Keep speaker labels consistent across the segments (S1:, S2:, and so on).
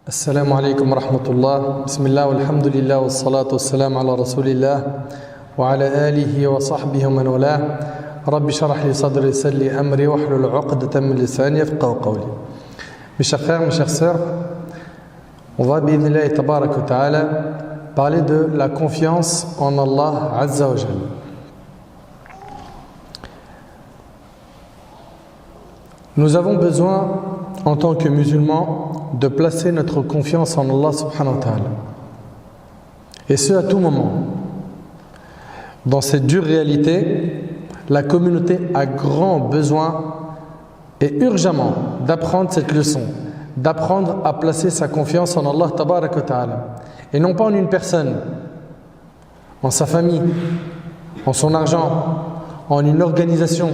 S1: Assalamu alaikum wa rahmatullah. Bismillah walhamdulillah wa salatu wa salam ala rasulillah wa ala alihi wa sahbihi wa man wala. Rabbi sharah li sadri yassir li amri wahlul 'uqdatan min lisani yafqahu qawli. Mes chers frères, mes chères sœurs, on va bi'idhnillah tabarak wa ta'ala parler de la confiance en Allah Azza wa Jalla. Nous avons besoin en tant que musulmans de placer notre confiance en Allah subhanahu wa ta'ala. Et ce à tout moment. Dans cette dure réalité, la communauté a grand besoin et urgemment d'apprendre cette leçon, d'apprendre à placer sa confiance en Allah tabarak wa ta'ala. Et non pas en une personne, en sa famille, en son argent, en une organisation.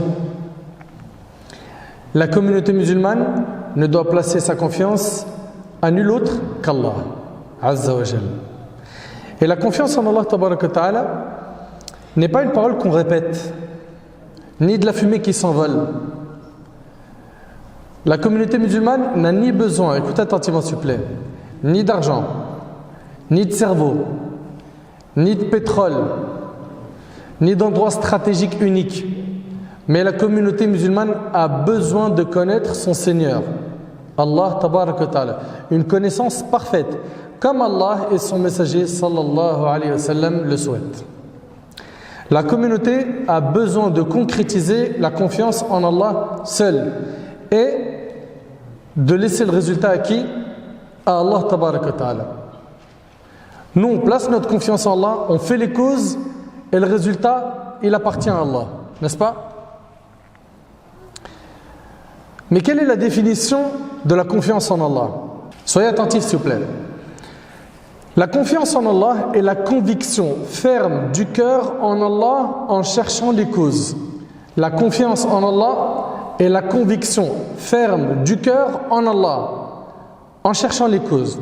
S1: La communauté musulmane ne doit placer sa confiance à nul autre qu'Allah Azza wa Jalla. Et la confiance en Allah tabaraka wa ta'ala n'est pas une parole qu'on répète, ni de la fumée qui s'envole. La communauté musulmane n'a ni besoin, écoutez attentivement s'il vous plaît, ni d'argent, ni de cerveau, ni de pétrole, ni d'endroit stratégique unique. Mais la communauté musulmane a besoin de connaître son Seigneur, Allah tabaraka wa ta'ala, une connaissance parfaite, comme Allah et son messager sallallahu alayhi wa sallam le souhaitent. La communauté a besoin de concrétiser la confiance en Allah seul et de laisser le résultat à qui? À Allah tabaraka wa ta'ala. Nous on place notre confiance en Allah, on fait les causes et le résultat il appartient à Allah, n'est-ce pas? Mais quelle est la définition de la confiance en Allah? Soyez attentifs s'il vous plaît. La confiance en Allah est la conviction ferme du cœur en Allah en cherchant les causes. La confiance en Allah est la conviction ferme du cœur en Allah en cherchant les causes.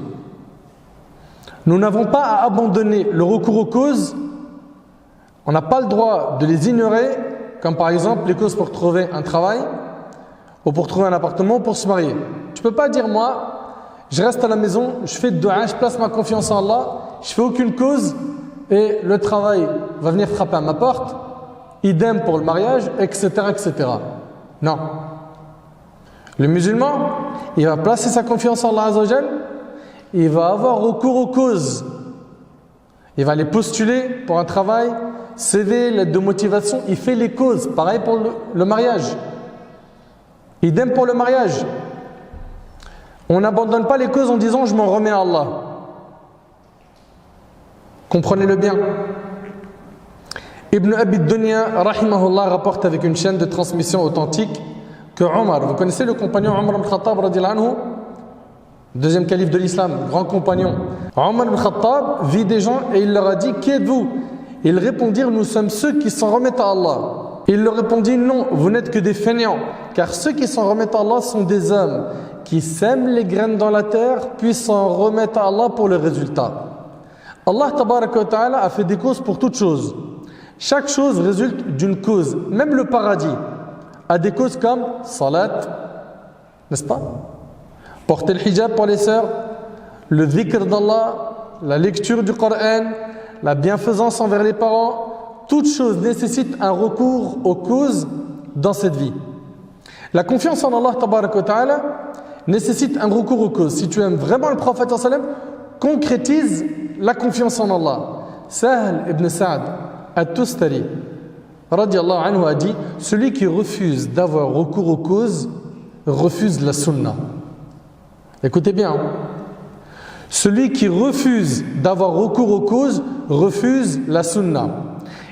S1: Nous n'avons pas à abandonner le recours aux causes. On n'a pas le droit de les ignorer, comme par exemple les causes pour trouver un travail, ou pour trouver un appartement, pour se marier. Tu ne peux pas dire moi, je reste à la maison, je fais de dua, je place ma confiance en Allah, je ne fais aucune cause et le travail va venir frapper à ma porte, idem pour le mariage, etc. etc. Non. Le musulman, il va placer sa confiance en Allah Azza wa Jalla, il va avoir recours aux causes. Il va les postuler pour un travail, CV, lettre de motivation, il fait les causes. Pareil pour le mariage. Idem pour le mariage. On n'abandonne pas les causes en disant je m'en remets à Allah. Comprenez-le bien. Ibn Abi Dunya rahimahullah rapporte avec une chaîne de transmission authentique que Omar, vous connaissez le compagnon Omar ibn Khattab radiyallahu anhu, deuxième calife de l'islam, grand compagnon. Omar ibn Khattab vit des gens et il leur a dit qui êtes-vous? Ils répondirent nous sommes ceux qui s'en remettent à Allah. Il leur répondit non, vous n'êtes que des fainéants, car ceux qui s'en remettent à Allah sont des hommes qui sèment les graines dans la terre, puis s'en remettent à Allah pour le résultat. Allah tabaraka wa ta'ala a fait des causes pour toutes choses. Chaque chose résulte d'une cause. Même le paradis a des causes comme salat, n'est-ce pas? Porter le hijab pour les sœurs, le dhikr d'Allah, la lecture du Coran, la bienfaisance envers les parents. Toute chose nécessite un recours aux causes dans cette vie. La confiance en Allah tabaraka wa ta'ala nécessite un recours aux causes. Si tu aimes vraiment le prophète sallallahu alayhi wa sallam, concrétise la confiance en Allah. Sahl ibn Sa'd at-Tustari radiyallahu anhu a dit celui qui refuse d'avoir recours aux causes refuse la sunna. Écoutez bien. Celui qui refuse d'avoir recours aux causes refuse la sunna.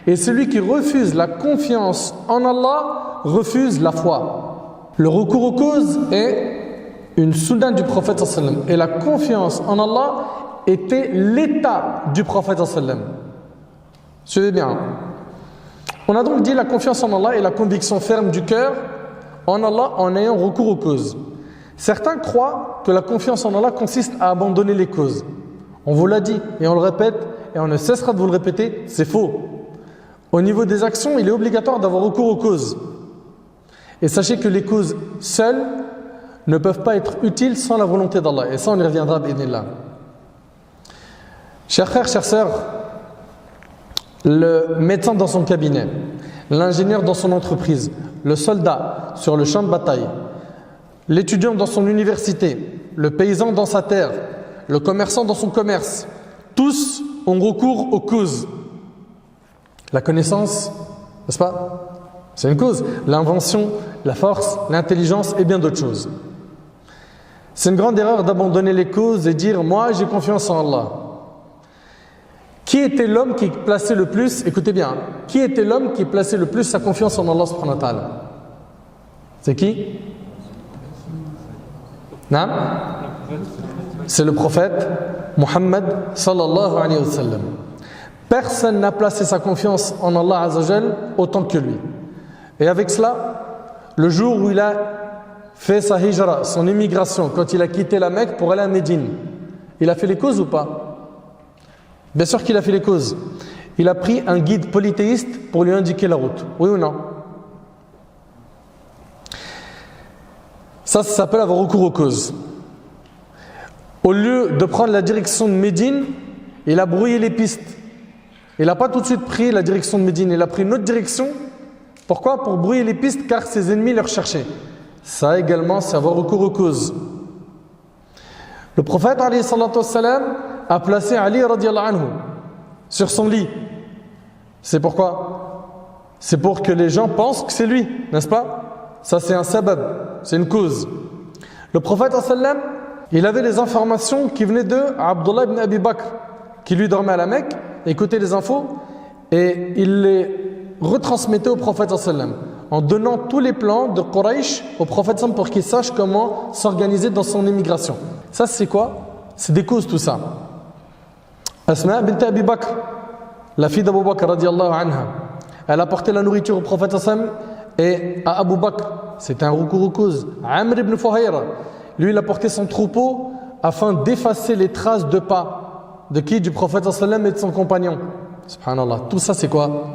S1: Et celui qui refuse la confiance en Allah refuse la foi. Le recours aux causes est une sunna du prophète sallallahu alayhi wa sallam. Et la confiance en Allah était l'état du prophète sallallahu alayhi wa sallam. Suivez bien. On a donc dit la confiance en Allah et la conviction ferme du cœur en Allah en ayant recours aux causes. Certains croient que la confiance en Allah consiste à abandonner les causes. On vous l'a dit et on le répète et on ne cessera de vous le répéter, c'est faux. Au niveau des actions, il est obligatoire d'avoir recours aux causes. Et sachez que les causes seules ne peuvent pas être utiles sans la volonté d'Allah. Et ça, on y reviendra, bi'idhnillah. Chers frères, chères sœurs, le médecin dans son cabinet, l'ingénieur dans son entreprise, le soldat sur le champ de bataille, l'étudiant dans son université, le paysan dans sa terre, le commerçant dans son commerce, tous ont recours aux causes. La connaissance, n'est-ce pas? C'est une cause. L'invention, la force, l'intelligence et bien d'autres choses. C'est une grande erreur d'abandonner les causes et dire « moi j'ai confiance en Allah ». Qui était l'homme qui plaçait le plus, écoutez bien, qui était l'homme qui plaçait le plus sa confiance en Allah subhanahu wa ta'ala? C'est qui? Non? C'est le prophète Muhammad sallallahu alayhi wa sallam. Personne n'a placé sa confiance en Allah azza wa jal autant que lui. Et avec cela, le jour où il a fait sa hijra, son immigration, quand il a quitté la Mecque pour aller à Médine, il a fait les causes ou pas? Bien sûr qu'il a fait les causes. Il a pris un guide polythéiste pour lui indiquer la route. Oui ou non? Ça s'appelle avoir recours aux causes. Au lieu de prendre la direction de Médine, il a brouillé les pistes. Il n'a pas tout de suite pris la direction de Médine, il a pris une autre direction. Pourquoi? Pour brouiller les pistes, car ses ennemis les recherchaient. Ça également, c'est avoir recours aux causes. Le prophète alayhi salatu wassalam a placé Ali radiallahu anhu sur son lit. C'est pourquoi? C'est pour que les gens pensent que c'est lui, n'est-ce pas? Ça c'est un sabab, c'est une cause. Le prophète sallam, il avait les informations qui venaient de Abdullah ibn Abi Bakr, qui lui dormait à la Mecque, écoutait les infos et il les retransmettait au prophète sallam, en donnant tous les plans de Quraysh au prophète sallam pour qu'il sache comment s'organiser dans son émigration. Ça c'est quoi? C'est des causes tout ça. Asma bint Abi Bakr, la fille d'Abu Bakr radiallahu anha, elle a porté la nourriture au prophète sallam et à Abu Bakr, c'était un recours aux causes. Amr ibn Fuhayra, lui il a porté son troupeau afin d'effacer les traces de pas de qui? Du prophète sallam et de son compagnon. Subhanallah, tout ça c'est quoi?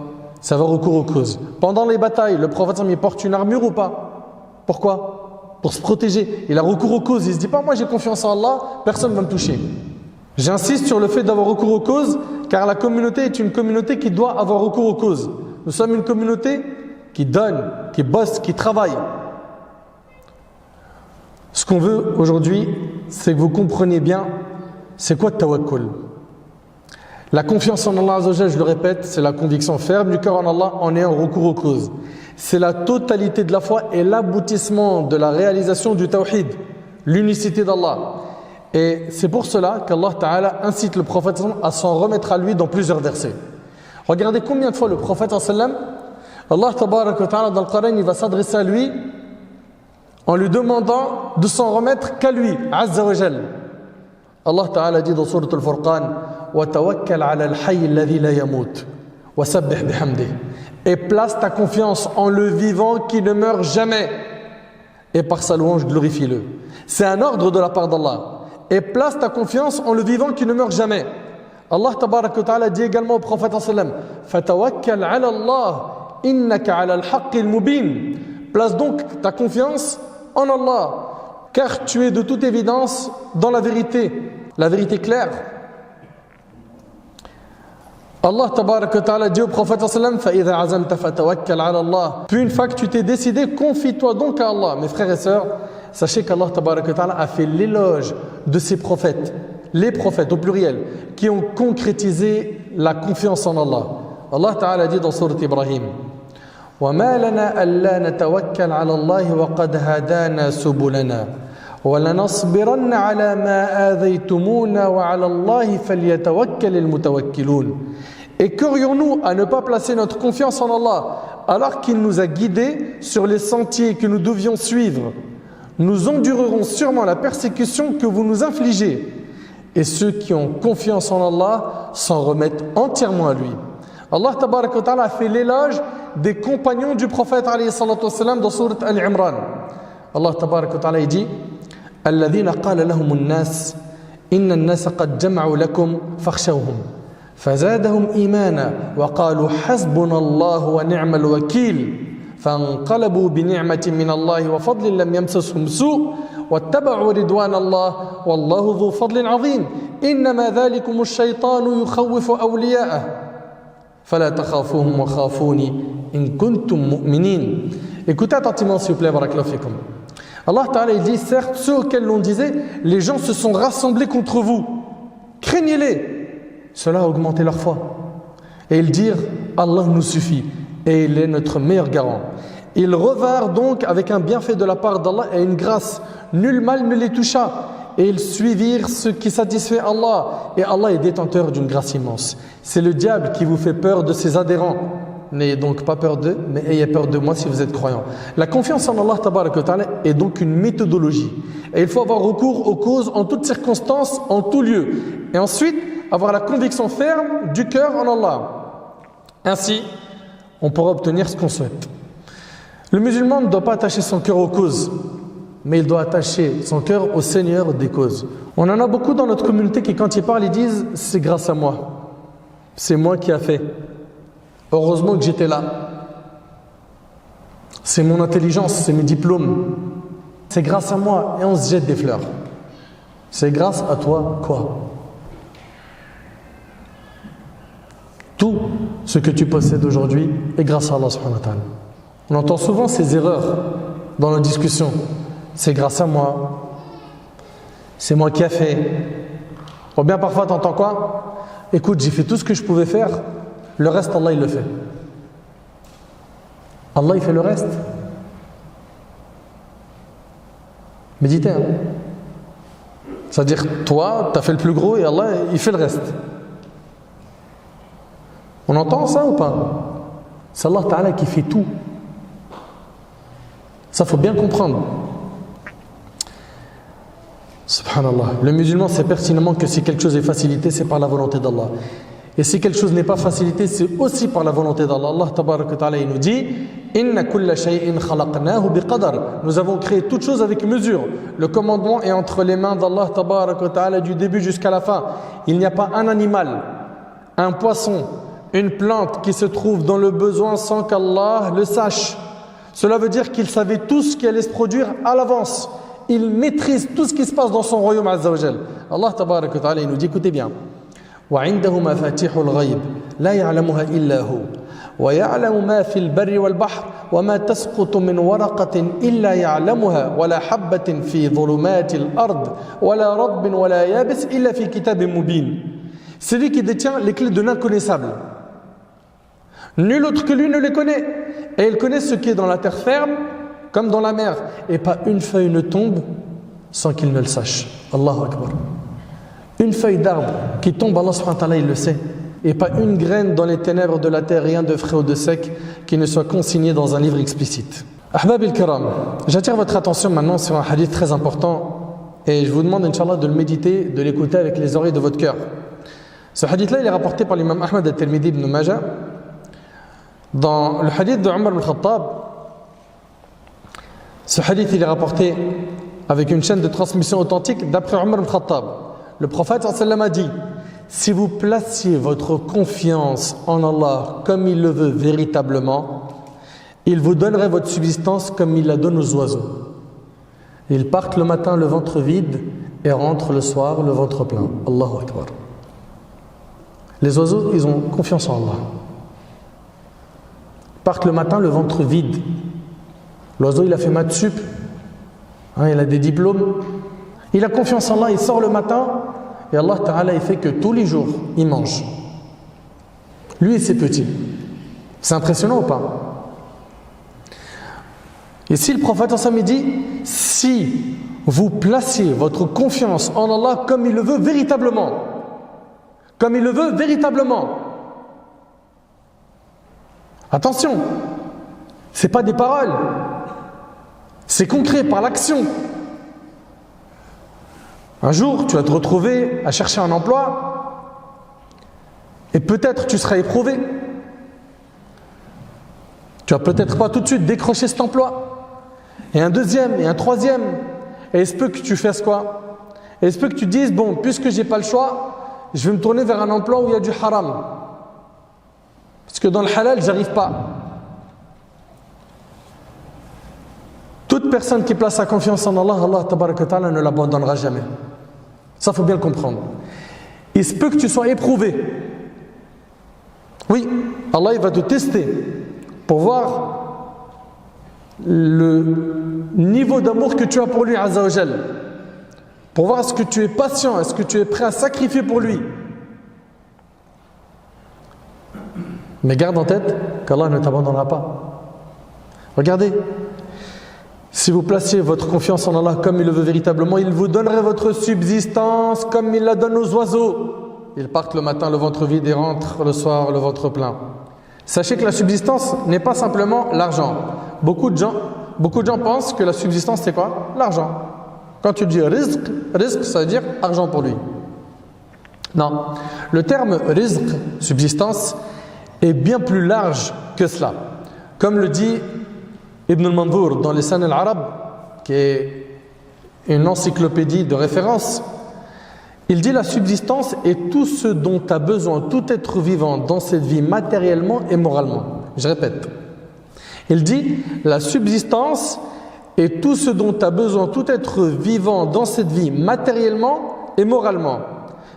S1: Ça va recours aux causes. Pendant les batailles, le prophète sallam il porte une armure ou pas? Pourquoi? Pour se protéger. Il a recours aux causes, il se dit pas moi j'ai confiance en Allah, personne ne va me toucher. J'insiste sur le fait d'avoir recours aux causes, car la communauté est une communauté qui doit avoir recours aux causes. Nous sommes une communauté qui donne, qui bosse, qui travaille. Ce qu'on veut aujourd'hui, c'est que vous compreniez bien c'est quoi le tawakkul. La confiance en Allah Azza wa Jalla, je le répète, c'est la conviction ferme du cœur en Allah en ayant recours aux causes. C'est la totalité de la foi et l'aboutissement de la réalisation du tawhid, l'unicité d'Allah. Et c'est pour cela qu'Allah Ta'ala incite le prophète à s'en remettre à lui dans plusieurs versets. Regardez combien de fois le prophète Allah Tabaraka wa Ta'ala dans le Coran il va s'adresser à lui en lui demandant de s'en remettre qu'à lui, Azza wa Jal. Allah Ta'ala dit dans Sourate Al-Furqan wa tawakkal 'ala al-hayy alladhi la yamut wa sabbih bihamdih. Et place ta confiance en le vivant qui ne meurt jamais et par sa louange glorifie-le. C'est un ordre de la part d'Allah. Et place ta confiance en le vivant qui ne meurt jamais. Allah Tabaraka wa Ta'ala dit également au prophète sallam fatawakkal 'ala Allah innaka 'ala al-haqqil mubin. Place donc ta confiance en Allah, car tu es de toute évidence dans la vérité claire. Allah Tabaraka wa Ta'ala dit au prophète sallam fa'idha azamta fatawakkal 'ala Allah. Puis une fois que tu t'es décidé, confie-toi donc à Allah. Mes frères et sœurs, sachez qu'Allah Tabaraka wa Ta'ala a fait l'éloge de ses prophètes, les prophètes au pluriel, qui ont concrétisé la confiance en Allah. Allah Ta'ala dit dans Sourate Ibrahim وَمَا لَنَا أَلَّا نَتَوَكَّلْ عَلَى اللَّهِ وَقَدْ هَدَانَا سُبُلَنَا وَلَنَصْبِرَنَّ عَلَى مَا آذَيْتُمُونَا وَعَلَى اللَّهِ فَلْيَتَوَكَّلِ الْمُتَوَكِّلُونَ. Et qu'aurions-nous à ne pas placer notre confiance en Allah alors qu'il nous a guidés sur les sentiers que nous devions suivre? Nous endurerons sûrement la persécution que vous nous infligez. Et ceux qui ont confiance en Allah s'en remettent entièrement à lui. Allah Tabaraka wa Ta'ala a fait l'éloge des compagnons du prophète alayhi salatu wassalam dans Sourate Al-Imran. Allah Tabaraka wa Ta'ala dit الذين قال لهم الناس إن الناس قد جمعوا لكم فاخشوهم فزادهم إيمانا وقالوا حسبنا الله ونعم الوكيل فانقلبوا بنعمة من الله وفضل لم يمسسهم سوء واتبعوا رضوان الله والله ذو فضل عظيم إنما ذلكم الشيطان يخوف أولياءه فلا تخافوهم وخافوني إن كنتم مؤمنين. Écoutez attentivement s'il vous plaît, barakallahu fikum. Allah Ta'ala il dit, certes, ceux auxquels l'on disait, les gens se sont rassemblés contre vous. Craignez-les. Cela a augmenté leur foi. Et ils dirent, Allah nous suffit et il est notre meilleur garant. Ils revinrent donc avec un bienfait de la part d'Allah et une grâce. Nul mal ne les toucha. Et ils suivirent ce qui satisfait Allah. Et Allah est détenteur d'une grâce immense. C'est le diable qui vous fait peur de ses adhérents. N'ayez donc pas peur d'eux, mais ayez peur de moi si vous êtes croyants. La confiance en Allah tabaraka wa ta'ala est donc une méthodologie. Et il faut avoir recours aux causes en toutes circonstances, en tout lieu. Et ensuite, avoir la conviction ferme du cœur en Allah. Ainsi, on pourra obtenir ce qu'on souhaite. Le musulman ne doit pas attacher son cœur aux causes, mais il doit attacher son cœur au Seigneur des causes. On en a beaucoup dans notre communauté qui, quand ils parlent, ils disent « c'est grâce à moi, c'est moi qui a fait. Heureusement que j'étais là. C'est mon intelligence, c'est mes diplômes. C'est grâce à moi. » Et on se jette des fleurs. C'est grâce à toi quoi? Tout ce que tu possèdes aujourd'hui est grâce à Allah subhanahu wa ta'ala. On entend souvent ces erreurs dans nos discussions. C'est grâce à moi. C'est moi qui a fait. Ou bien parfois tu entends quoi? Écoute, j'ai fait tout ce que je pouvais faire. Le reste, Allah, il le fait. Allah, il fait le reste. Méditez. Hein? C'est-à-dire, toi, tu as fait le plus gros et Allah, il fait le reste. On entend ça ou pas? C'est Allah Ta'ala qui fait tout. Ça, faut bien comprendre. Subhanallah. Le musulman sait pertinemment que si quelque chose est facilité, c'est par la volonté d'Allah. Et si quelque chose n'est pas facilité, c'est aussi par la volonté d'Allah. Allah Tabaraka Ta'ala il nous dit Inna kulla shay'in khalaqnahu biqadar. Nous avons créé toute chose avec mesure. Le commandement est entre les mains d'Allah Tabaraka Ta'ala du début jusqu'à la fin. Il n'y a pas un animal, un poisson, une plante qui se trouve dans le besoin sans qu'Allah le sache. Cela veut dire qu'il savait tout ce qui allait se produire à l'avance. Il maîtrise tout ce qui se passe dans son royaume Azza wa Jal. Allah Tabaraka Ta'ala il nous dit écoutez bien. وعنده مفاتيح الغيب لا يعلمها إلا هو ويعلم ما في البر والبحر وما تسقط من ورقة إلا يعلمها ولا حبة في ظلمات الأرض ولا رطب ولا يابس إلا في كتاب مبين. C'est lui qui détient les clés de l'inconnaissable. Nul autre que lui ne les connaît. Et il connaît ce qui est dans la terre ferme comme dans la mer. Et pas une feuille ne tombe sans qu'il ne le sache. Allahu Akbar. Une feuille d'arbre qui tombe, Allah subhanahu wa ta'ala, il le sait. Et pas une graine dans les ténèbres de la terre, rien de frais ou de sec qui ne soit consigné dans un livre explicite. Ahbab al-Kiram, j'attire votre attention maintenant sur un hadith très important et je vous demande, Inch'Allah, de le méditer, de l'écouter avec les oreilles de votre cœur. Ce hadith-là, il est rapporté par l'imam Ahmad al-Tirmidhi ibn Majah. Dans le hadith de Omar ibn Khattab, ce hadith, il est rapporté avec une chaîne de transmission authentique d'après Omar ibn Khattab. Le prophète sallallahu a dit si vous placiez votre confiance en Allah comme il le veut véritablement, il vous donnerait votre subsistance comme il la donne aux oiseaux. Ils partent le matin le ventre vide et rentrent le soir le ventre plein. Allahu Akbar. Les oiseaux, ils ont confiance en Allah. Ils partent le matin le ventre vide. L'oiseau, il a fait maths sup, il a des diplômes. Il a confiance en Allah, il sort le matin et Allah Ta'ala il fait que tous les jours il mange. Lui et ses petits. C'est impressionnant ou pas? Et si le prophète ensemble dit si vous placez votre confiance en Allah comme il le veut véritablement, comme il le veut véritablement, attention, c'est pas des paroles, c'est concret par l'action. Un jour, tu vas te retrouver à chercher un emploi et peut-être tu seras éprouvé. Tu vas peut-être pas tout de suite décrocher cet emploi. Et un deuxième, et un troisième. Et il se peut que tu fasses quoi? Et il se peut que tu dises, bon, puisque j'ai pas le choix, je vais me tourner vers un emploi où il y a du haram. Parce que dans le halal, j'arrive pas. Toute personne qui place sa confiance en Allah, Allah tabaraka wa ta'ala ne l'abandonnera jamais. Ça, il faut bien le comprendre. Il se peut que tu sois éprouvé. Oui, Allah il va te tester pour voir le niveau d'amour que tu as pour lui, Azza wa Jal. Pour voir est-ce que tu es patient, est-ce que tu es prêt à sacrifier pour lui. Mais garde en tête qu'Allah ne t'abandonnera pas. Regardez, si vous placiez votre confiance en Allah comme il le veut véritablement, il vous donnerait votre subsistance comme il la donne aux oiseaux. Ils partent le matin le ventre vide et rentrent le soir le ventre plein. Sachez que la subsistance n'est pas simplement l'argent. Beaucoup de gens pensent que la subsistance c'est quoi? L'argent. Quand tu dis rizq, ça veut dire argent pour lui. Non, le terme rizq, subsistance, est bien plus large que cela. Comme le dit Ibn al-Mandour dans les Lisan al-Arab, qui est une encyclopédie de référence, il dit la subsistance est tout ce dont a besoin tout être vivant dans cette vie matériellement et moralement. Je répète. Il dit la subsistance est tout ce dont a besoin tout être vivant dans cette vie matériellement et moralement.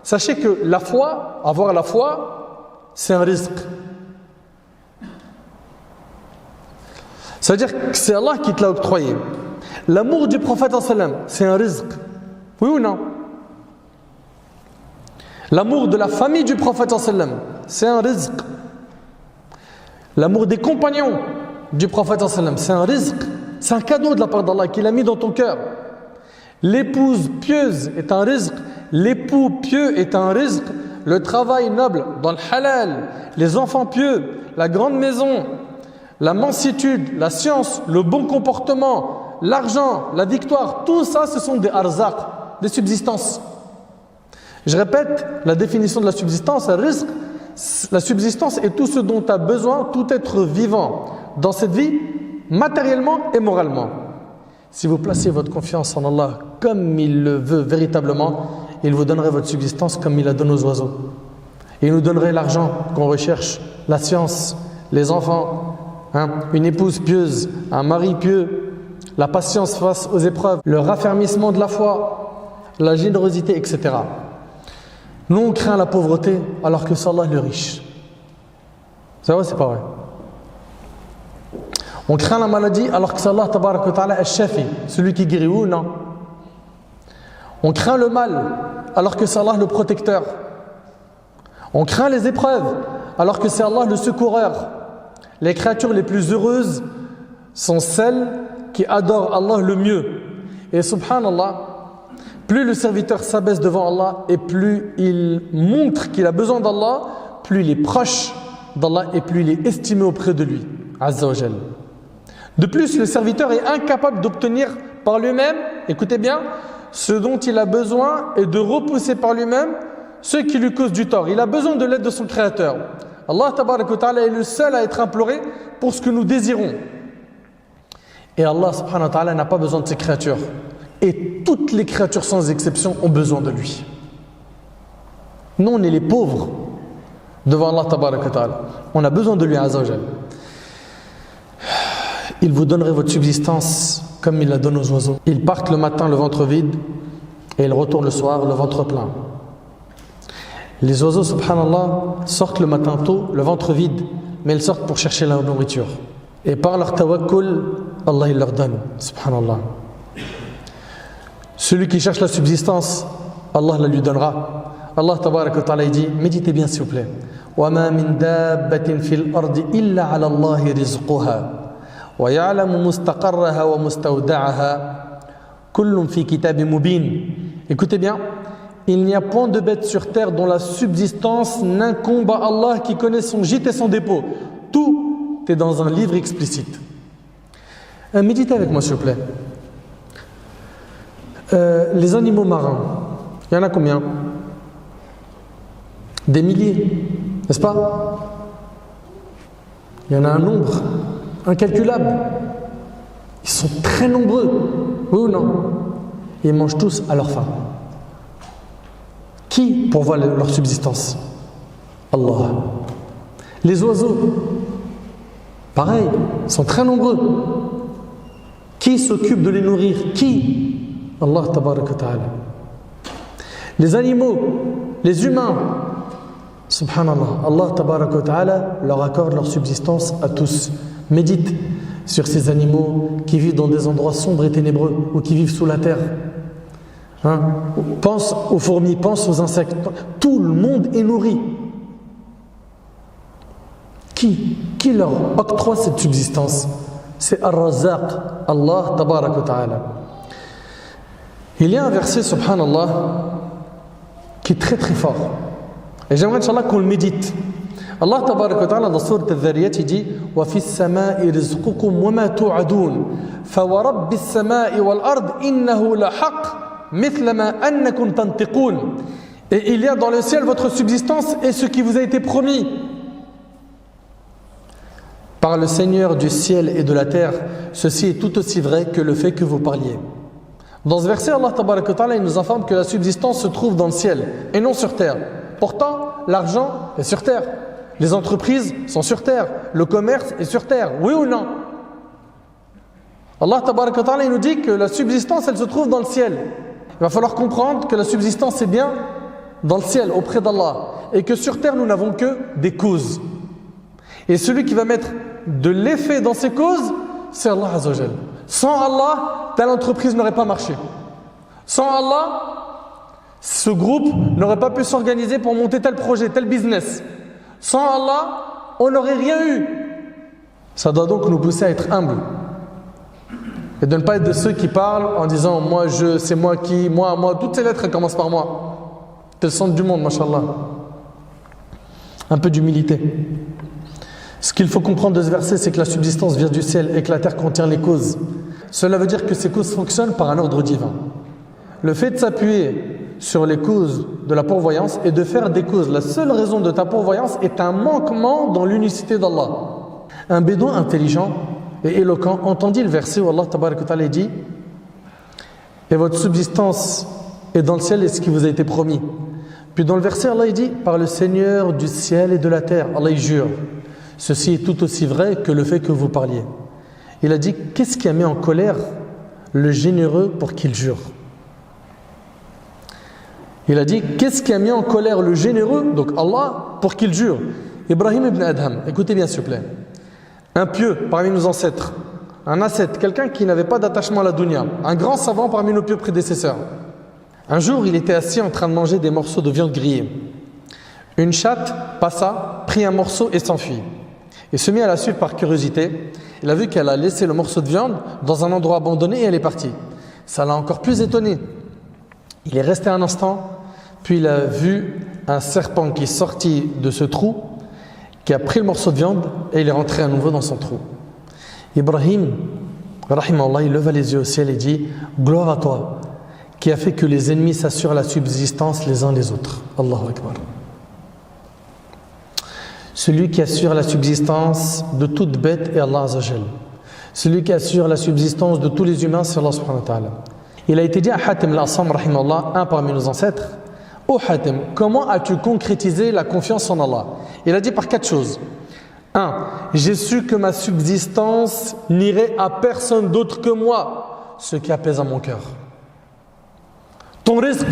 S1: Sachez que la foi, avoir la foi, c'est un rizq. Ça veut dire que c'est Allah qui te l'a octroyé. L'amour du prophète, c'est un rizq. Oui ou non? L'amour de la famille du prophète, c'est un rizq. L'amour des compagnons du prophète, c'est un rizq. C'est un cadeau de la part d'Allah qu'il a mis dans ton cœur. L'épouse pieuse est un rizq. L'époux pieux est un rizq. Le travail noble dans le halal, les enfants pieux, la grande maison, la mansitude, la science, le bon comportement, l'argent, la victoire, tout ça ce sont des arzaq, des subsistances. Je répète la définition de la subsistance, rizq. La subsistance est tout ce dont a besoin tout être vivant dans cette vie, matériellement et moralement. Si vous placez votre confiance en Allah comme il le veut véritablement, il vous donnerait votre subsistance comme il la donne aux oiseaux. Il nous donnerait l'argent qu'on recherche, la science, les enfants, une épouse pieuse, un mari pieux, la patience face aux épreuves, le raffermissement de la foi, la générosité, etc. Nous, on craint la pauvreté alors que c'est Allah le riche. C'est vrai ou c'est pas vrai? On craint la maladie alors que c'est Allah tabaraka wa ta'ala al-shafi, celui qui guérit, ou non? On craint le mal alors que c'est Allah le protecteur. On craint les épreuves alors que c'est Allah le secoureur. Les créatures les plus heureuses sont celles qui adorent Allah le mieux. Et subhanallah, plus le serviteur s'abaisse devant Allah et plus il montre qu'il a besoin d'Allah, plus il est proche d'Allah et plus il est estimé auprès de lui, Azza wa Jal. De plus, le serviteur est incapable d'obtenir par lui-même, écoutez bien, ce dont il a besoin et de repousser par lui-même ceux qui lui causent du tort. Il a besoin de l'aide de son Créateur. Allah tabaraka wa ta'ala est le seul à être imploré pour ce que nous désirons. Et Allah subhanahu wa ta'ala n'a pas besoin de ses créatures. Et toutes les créatures sans exception ont besoin de lui. Nous, on est les pauvres devant Allah tabaraka wa ta'ala. On a besoin de lui, Azza wa Jal. Il vous donnerait votre subsistance comme il la donne aux oiseaux. Ils partent le matin le ventre vide et ils retournent le soir le ventre plein. Les oiseaux, subhanallah, sortent le matin tôt, le ventre vide, mais ils sortent pour chercher la nourriture. Et par leur tawakkul, Allah il leur donne, subhanallah. Celui qui cherche la subsistance, Allah la lui donnera. Allah tabaraka wa ta'ala dit, méditez bien s'il vous plaît. وَمَا مِن دَابَّةٍ فِي الْأَرْضِ إِلَّا عَلَى اللَّهِ رِزْقُهَا وَيَعْلَمُ مُسْتَقَرَّهَا وَمُسْتَوْدَعَهَا كُلٌّ فِي كِتَابٍ مُبِينٍ. Écoutez bien, il n'y a point de bête sur terre dont la subsistance n'incombe à Allah qui connaît son gîte et son dépôt. Tout est dans un livre explicite. Méditez avec moi s'il vous plaît. Les animaux marins, il y en a combien? Des milliers, n'est-ce pas? Il y en a un nombre incalculable. Ils sont très nombreux, oui ou non? Ils mangent tous à leur faim. Qui pourvoit leur subsistance? Allah. Les oiseaux, pareil, sont très nombreux. Qui s'occupe de les nourrir? Qui? Allah tabarak wa ta'ala. Les animaux, les humains, subhanallah, Allah tabarak wa ta'ala leur accorde leur subsistance à tous. Médite sur ces animaux qui vivent dans des endroits sombres et ténébreux ou qui vivent sous la terre. Pense aux fourmis, pense aux insectes. Tout le monde est nourri. Qui leur octroie cette subsistance? C'est Ar-Razzaq, Allah tabarak wa ta'ala. Il y a un verset, subhanallah, qui est très très fort. Et j'aimerais, Inch'Allah, qu'on le médite. Allah tabarak wa ta'ala, dans Sourate Al-Dhariyat, il dit وَفِي السَّمَاءِ رِزْقُكُمْ وَمَا تُوعَدُونَ فَوَرَبِّ السَّمَاءِ وَالْأَرْضِ إِنَّهُ لَحَقٌّ مِثْلَ مَا أَنَّكُمْ تَنْطِقُونَ. Et il y a dans le ciel votre subsistance et ce qui vous a été promis. Par le Seigneur du ciel et de la terre, ceci est tout aussi vrai que le fait que vous parliez. Dans ce verset, Allah tabarak wa ta'ala, il nous informe que la subsistance se trouve dans le ciel et non sur terre. Pourtant, l'argent est sur terre. Les entreprises sont sur terre. Le commerce est sur terre. Oui ou non? Allah tabarak wa ta'ala, il nous dit que la subsistance, elle se trouve dans le ciel. Il va falloir comprendre que la subsistance est bien dans le ciel, auprès d'Allah. Et que sur terre, nous n'avons que des causes. Et celui qui va mettre de l'effet dans ces causes, c'est Allah Azza wa Jal. Sans Allah, telle entreprise n'aurait pas marché. Sans Allah, ce groupe n'aurait pas pu s'organiser pour monter tel projet, tel business. Sans Allah, on n'aurait rien eu. Ça doit donc nous pousser à être humbles. Et de ne pas être de ceux qui parlent en disant moi je, c'est moi qui, moi, toutes ces lettres elles commencent par moi. C'est le centre du monde, mashallah. Un peu d'humilité. Ce qu'il faut comprendre de ce verset, c'est que la subsistance vient du ciel et que la terre contient les causes. Cela veut dire que ces causes fonctionnent par un ordre divin. Le fait de s'appuyer sur les causes de la pourvoyance et de faire des causes, la seule raison de ta pourvoyance est un manquement dans l'unicité d'Allah. Un bédouin intelligent et éloquent entendit le verset où Allah tabarak wa ta'ala dit « Et votre subsistance est dans le ciel et ce qui vous a été promis. » Puis dans le verset, Allah il dit « Par le Seigneur du ciel et de la terre. » Allah il jure. Ceci est tout aussi vrai que le fait que vous parliez. Il a dit, qu'est-ce qui a mis en colère le généreux pour qu'il jure? Il a dit, qu'est-ce qui a mis en colère le généreux, donc Allah, pour qu'il jure? Ibrahim ibn Adham, écoutez bien s'il vous plaît. Un pieux parmi nos ancêtres, un ascète, quelqu'un qui n'avait pas d'attachement à la dunya, un grand savant parmi nos pieux prédécesseurs. Un jour, il était assis en train de manger des morceaux de viande grillée. Une chatte passa, prit un morceau et s'enfuit. Il se mit à la suivre par curiosité. Il a vu qu'elle a laissé le morceau de viande dans un endroit abandonné et elle est partie. Ça l'a encore plus étonné. Il est resté un instant, puis il a vu un serpent qui est sorti de ce trou, qui a pris le morceau de viande et il est rentré à nouveau dans son trou. Ibrahim, rahimahullah, il leva les yeux au ciel et dit « Gloire à toi, qui a fait que les ennemis s'assurent la subsistance les uns les autres. » Allahu Akbar. Celui qui assure la subsistance de toute bête est Allah Azza wa Jal. Celui qui assure la subsistance de tous les humains, c'est Allah subhanahu wa ta'ala. Il a été dit à Hatim al-Asam, rahimahullah, un parmi nos ancêtres, « Oh Hatim, comment as-tu concrétisé la confiance en Allah ?» Il a dit par 4 choses. 1. J'ai su que ma subsistance n'irait à personne d'autre que moi, ce qui apaise à mon cœur. Ton risque,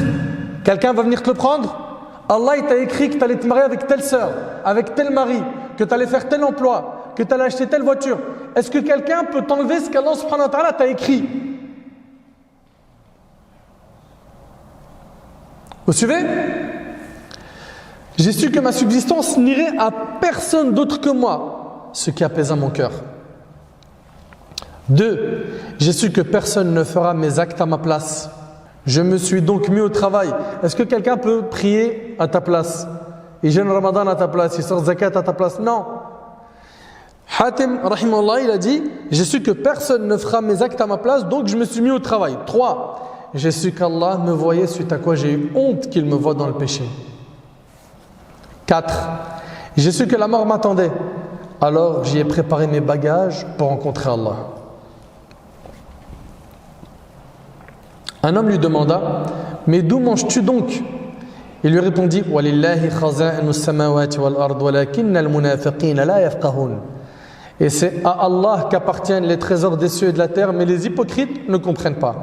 S1: quelqu'un va venir te le prendre? Allah il t'a écrit que tu allais te marier avec telle sœur, avec tel mari, que tu allais faire tel emploi, que tu allais acheter telle voiture. Est-ce que quelqu'un peut t'enlever ce qu'Allah subhanahu wa ta'ala t'a écrit? Vous suivez? J'ai su que ma subsistance n'irait à personne d'autre que moi, ce qui apaisa mon cœur. 2. J'ai su que personne ne fera mes actes à ma place. Je me suis donc mis au travail. Est-ce que quelqu'un peut prier à ta place? Il jeûne Ramadan à ta place, il sort zakat à ta place? Non. Hatim, rahimahullah, il a dit, j'ai su que personne ne fera mes actes à ma place, donc je me suis mis au travail. 3. J'ai su qu'Allah me voyait, suite à quoi j'ai eu honte qu'il me voie dans le péché. 4. J'ai su que la mort m'attendait, alors j'y ai préparé mes bagages pour rencontrer Allah. Un homme lui demanda, mais d'où manges-tu donc? Il lui répondit, وَلِلَّهِ خَزَائِنُ السَّمَاوَاتِ وَالْأَرْضِ وَلَكِنَّ الْمُنَافِقِينَ لَا يَفْقَهُونَ. Et c'est à Allah qu'appartiennent les trésors des cieux et de la terre, mais les hypocrites ne comprennent pas.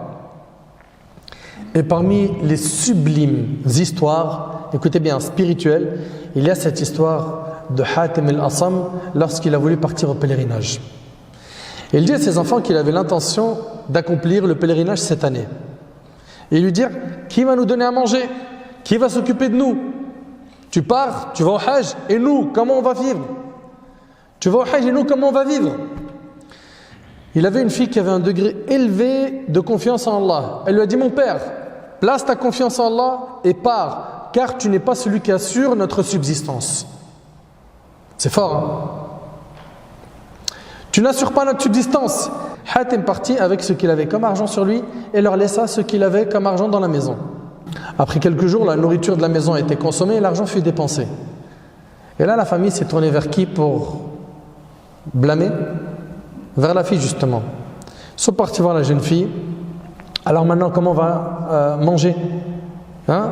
S1: Et parmi les sublimes histoires, écoutez bien, spirituelles, il y a cette histoire de Hatim al-Asam lorsqu'il a voulu partir au pèlerinage. Il dit à ses enfants qu'il avait l'intention d'accomplir le pèlerinage cette année. Et lui dire, qui va nous donner à manger? Qui va s'occuper de nous? Tu pars, tu vas au Hajj, et nous, comment on va vivre? Tu vas au Hajj, et nous, comment on va vivre? Il avait une fille qui avait un degré élevé de confiance en Allah. Elle lui a dit, mon père, place ta confiance en Allah et pars, car tu n'es pas celui qui assure notre subsistance. C'est fort, hein? Tu n'assures pas notre subsistance. Hatim partit avec ce qu'il avait comme argent sur lui et leur laissa ce qu'il avait comme argent dans la maison. Après quelques jours, la nourriture de la maison a été consommée et l'argent fut dépensé. Et là, la famille s'est tournée vers qui pour blâmer? Vers la fille, justement. Ils sont partis voir la jeune fille. Alors maintenant, comment on va manger? Hein?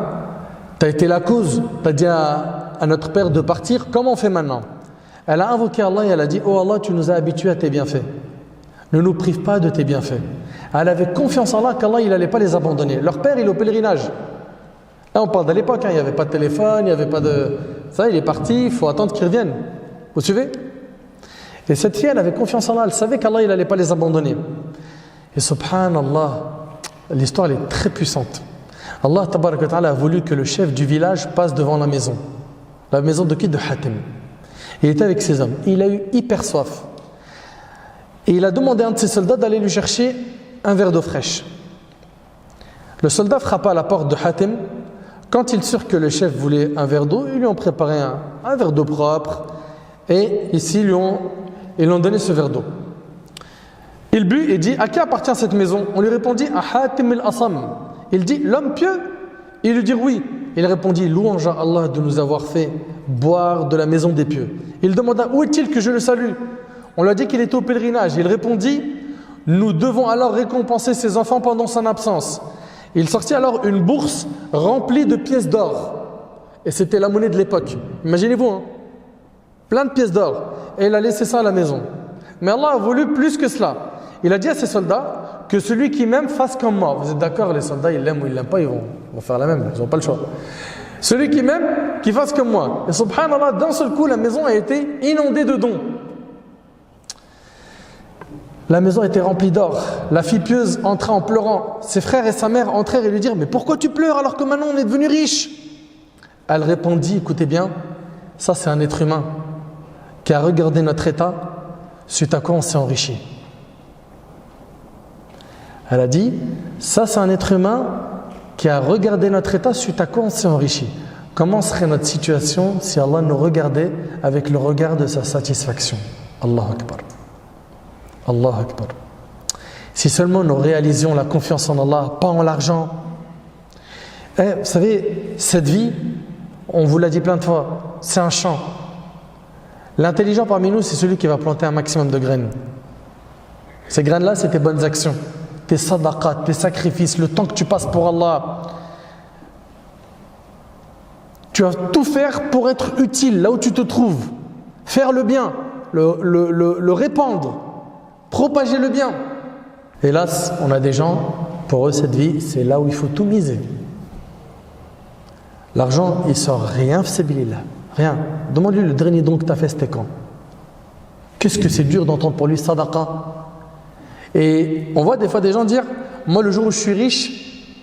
S1: Tu as été la cause, tu as dit à notre père de partir, comment on fait maintenant? Elle a invoqué Allah et elle a dit, oh Allah, tu nous as habitués à tes bienfaits. Ne nous prive pas de tes bienfaits. Elle avait confiance en Allah qu'Allah il n'allait pas les abandonner. Leur père, il est au pèlerinage. Là, on parle de l'époque, hein, il n'y avait pas de téléphone, il n'y avait pas de... Ça, il est parti, il faut attendre qu'il revienne. Vous suivez? Et cette fille, elle avait confiance en Allah, elle savait qu'Allah il n'allait pas les abandonner. Et subhanallah, l'histoire elle est très puissante. Allah tabaraka wa ta'ala a voulu que le chef du village passe devant la maison. La maison de qui? De Hatim. Il était avec ses hommes. Il a eu hyper soif. Et il a demandé à un de ses soldats d'aller lui chercher un verre d'eau fraîche. Le soldat frappa à la porte de Hatim. Quand il sut que le chef voulait un verre d'eau, ils lui ont préparé un verre d'eau propre. Et ici, ils lui ont donné ce verre d'eau. Il but et dit, à qui appartient cette maison? On lui répondit, à Hatim al-Asam. Il dit, l'homme pieux? Il lui dit oui. Il répondit, louange à Allah de nous avoir fait boire de la maison des pieux. Il demanda, où est-il que je le salue? On lui a dit qu'il était au pèlerinage. Il répondit, nous devons alors récompenser ses enfants pendant son absence. Il sortit alors une bourse remplie de pièces d'or. Et c'était la monnaie de l'époque. Imaginez-vous, hein? Plein de pièces d'or. Et il a laissé ça à la maison. Mais Allah a voulu plus que cela. Il a dit à ses soldats que celui qui m'aime fasse comme moi. Vous êtes d'accord, les soldats, ils l'aiment ou ils l'aiment pas, ils vont faire la même. Ils n'ont pas le choix. Celui qui m'aime, qui fasse comme moi. Et subhanallah, d'un seul coup, la maison a été inondée de dons. La maison était remplie d'or. La fille pieuse entra en pleurant. Ses frères et sa mère entrèrent et lui dirent, mais pourquoi tu pleures alors que maintenant on est devenu riche? Elle répondit, écoutez bien, ça c'est un être humain qui a regardé notre état, suite à quoi on s'est enrichi. Elle a dit, ça c'est un être humain qui a regardé notre état, suite à quoi on s'est enrichi. Comment serait notre situation si Allah nous regardait avec le regard de sa satisfaction? Allahu Akbar. Allahu Akbar. Si seulement nous réalisions la confiance en Allah, pas en l'argent. Vous savez, cette vie, on vous l'a dit plein de fois, c'est un champ. L'intelligent parmi nous, c'est celui qui va planter un maximum de graines. Ces graines-là, c'est tes bonnes actions, tes sadaqat, tes sacrifices, le temps que tu passes pour Allah. Tu vas tout faire pour être utile là où tu te trouves. Faire le bien, le répandre, propager le bien. Hélas, on a des gens, pour eux, cette vie, c'est là où il faut tout miser. L'argent, il sort rien, là. Rien. Demande-lui le dernier don que tu as fait, c'était quand? Qu'est-ce que c'est dur d'entendre pour lui sadaqa? Et on voit des fois des gens dire, moi le jour où je suis riche,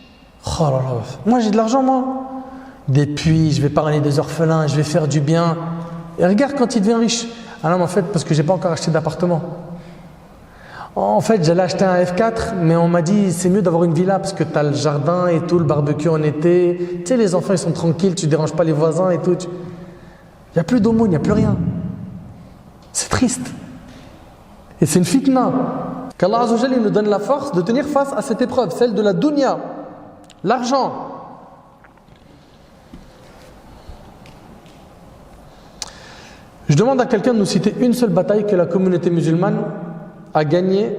S1: oh là là, moi j'ai de l'argent moi. Des puits, je vais parrainer des orphelins, je vais faire du bien. Et regarde quand il devient riche. Ah non mais en fait parce que j'ai pas encore acheté d'appartement. En fait j'allais acheter un F4 mais on m'a dit c'est mieux d'avoir une villa parce que tu as le jardin et tout, le barbecue en été. Tu sais les enfants ils sont tranquilles, tu déranges pas les voisins et tout. Il n'y a plus d'aumône, il n'y a plus rien. C'est triste. Et c'est une fitna. Qu'Allah Azza wa Jalla nous donne la force de tenir face à cette épreuve, celle de la dunya, l'argent. Je demande à quelqu'un de nous citer une seule bataille que la communauté musulmane a gagnée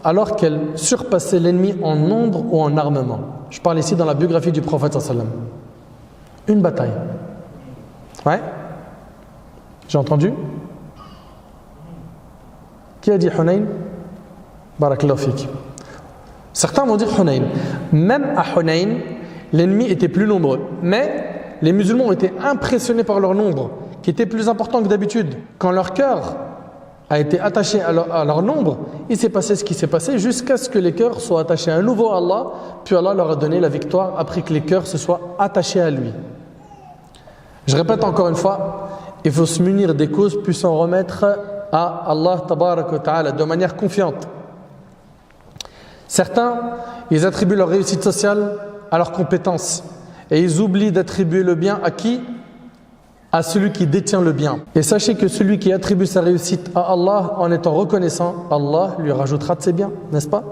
S1: alors qu'elle surpassait l'ennemi en nombre ou en armement. Je parle ici dans la biographie du prophète sallallahu alayhi wa sallam. Une bataille. Ouais? J'ai entendu? Qui a dit Hunayn? Barakallahu fik. Certains vont dire Hunayn. Même à Hunayn, l'ennemi était plus nombreux. Mais les musulmans ont été impressionnés par leur nombre, qui était plus important que d'habitude. Quand leur cœur a été attaché à leur nombre, il s'est passé ce qui s'est passé jusqu'à ce que les cœurs soient attachés à nouveau à Allah, puis Allah leur a donné la victoire après que les cœurs se soient attachés à lui. Je répète encore une fois, il faut se munir des causes puis s'en remettre à Allah tabarak wa ta'ala de manière confiante. Certains, ils attribuent leur réussite sociale à leurs compétences et ils oublient d'attribuer le bien à qui? À celui qui détient le bien. Et sachez que celui qui attribue sa réussite à Allah en étant reconnaissant, Allah lui rajoutera de ses biens, n'est-ce pas?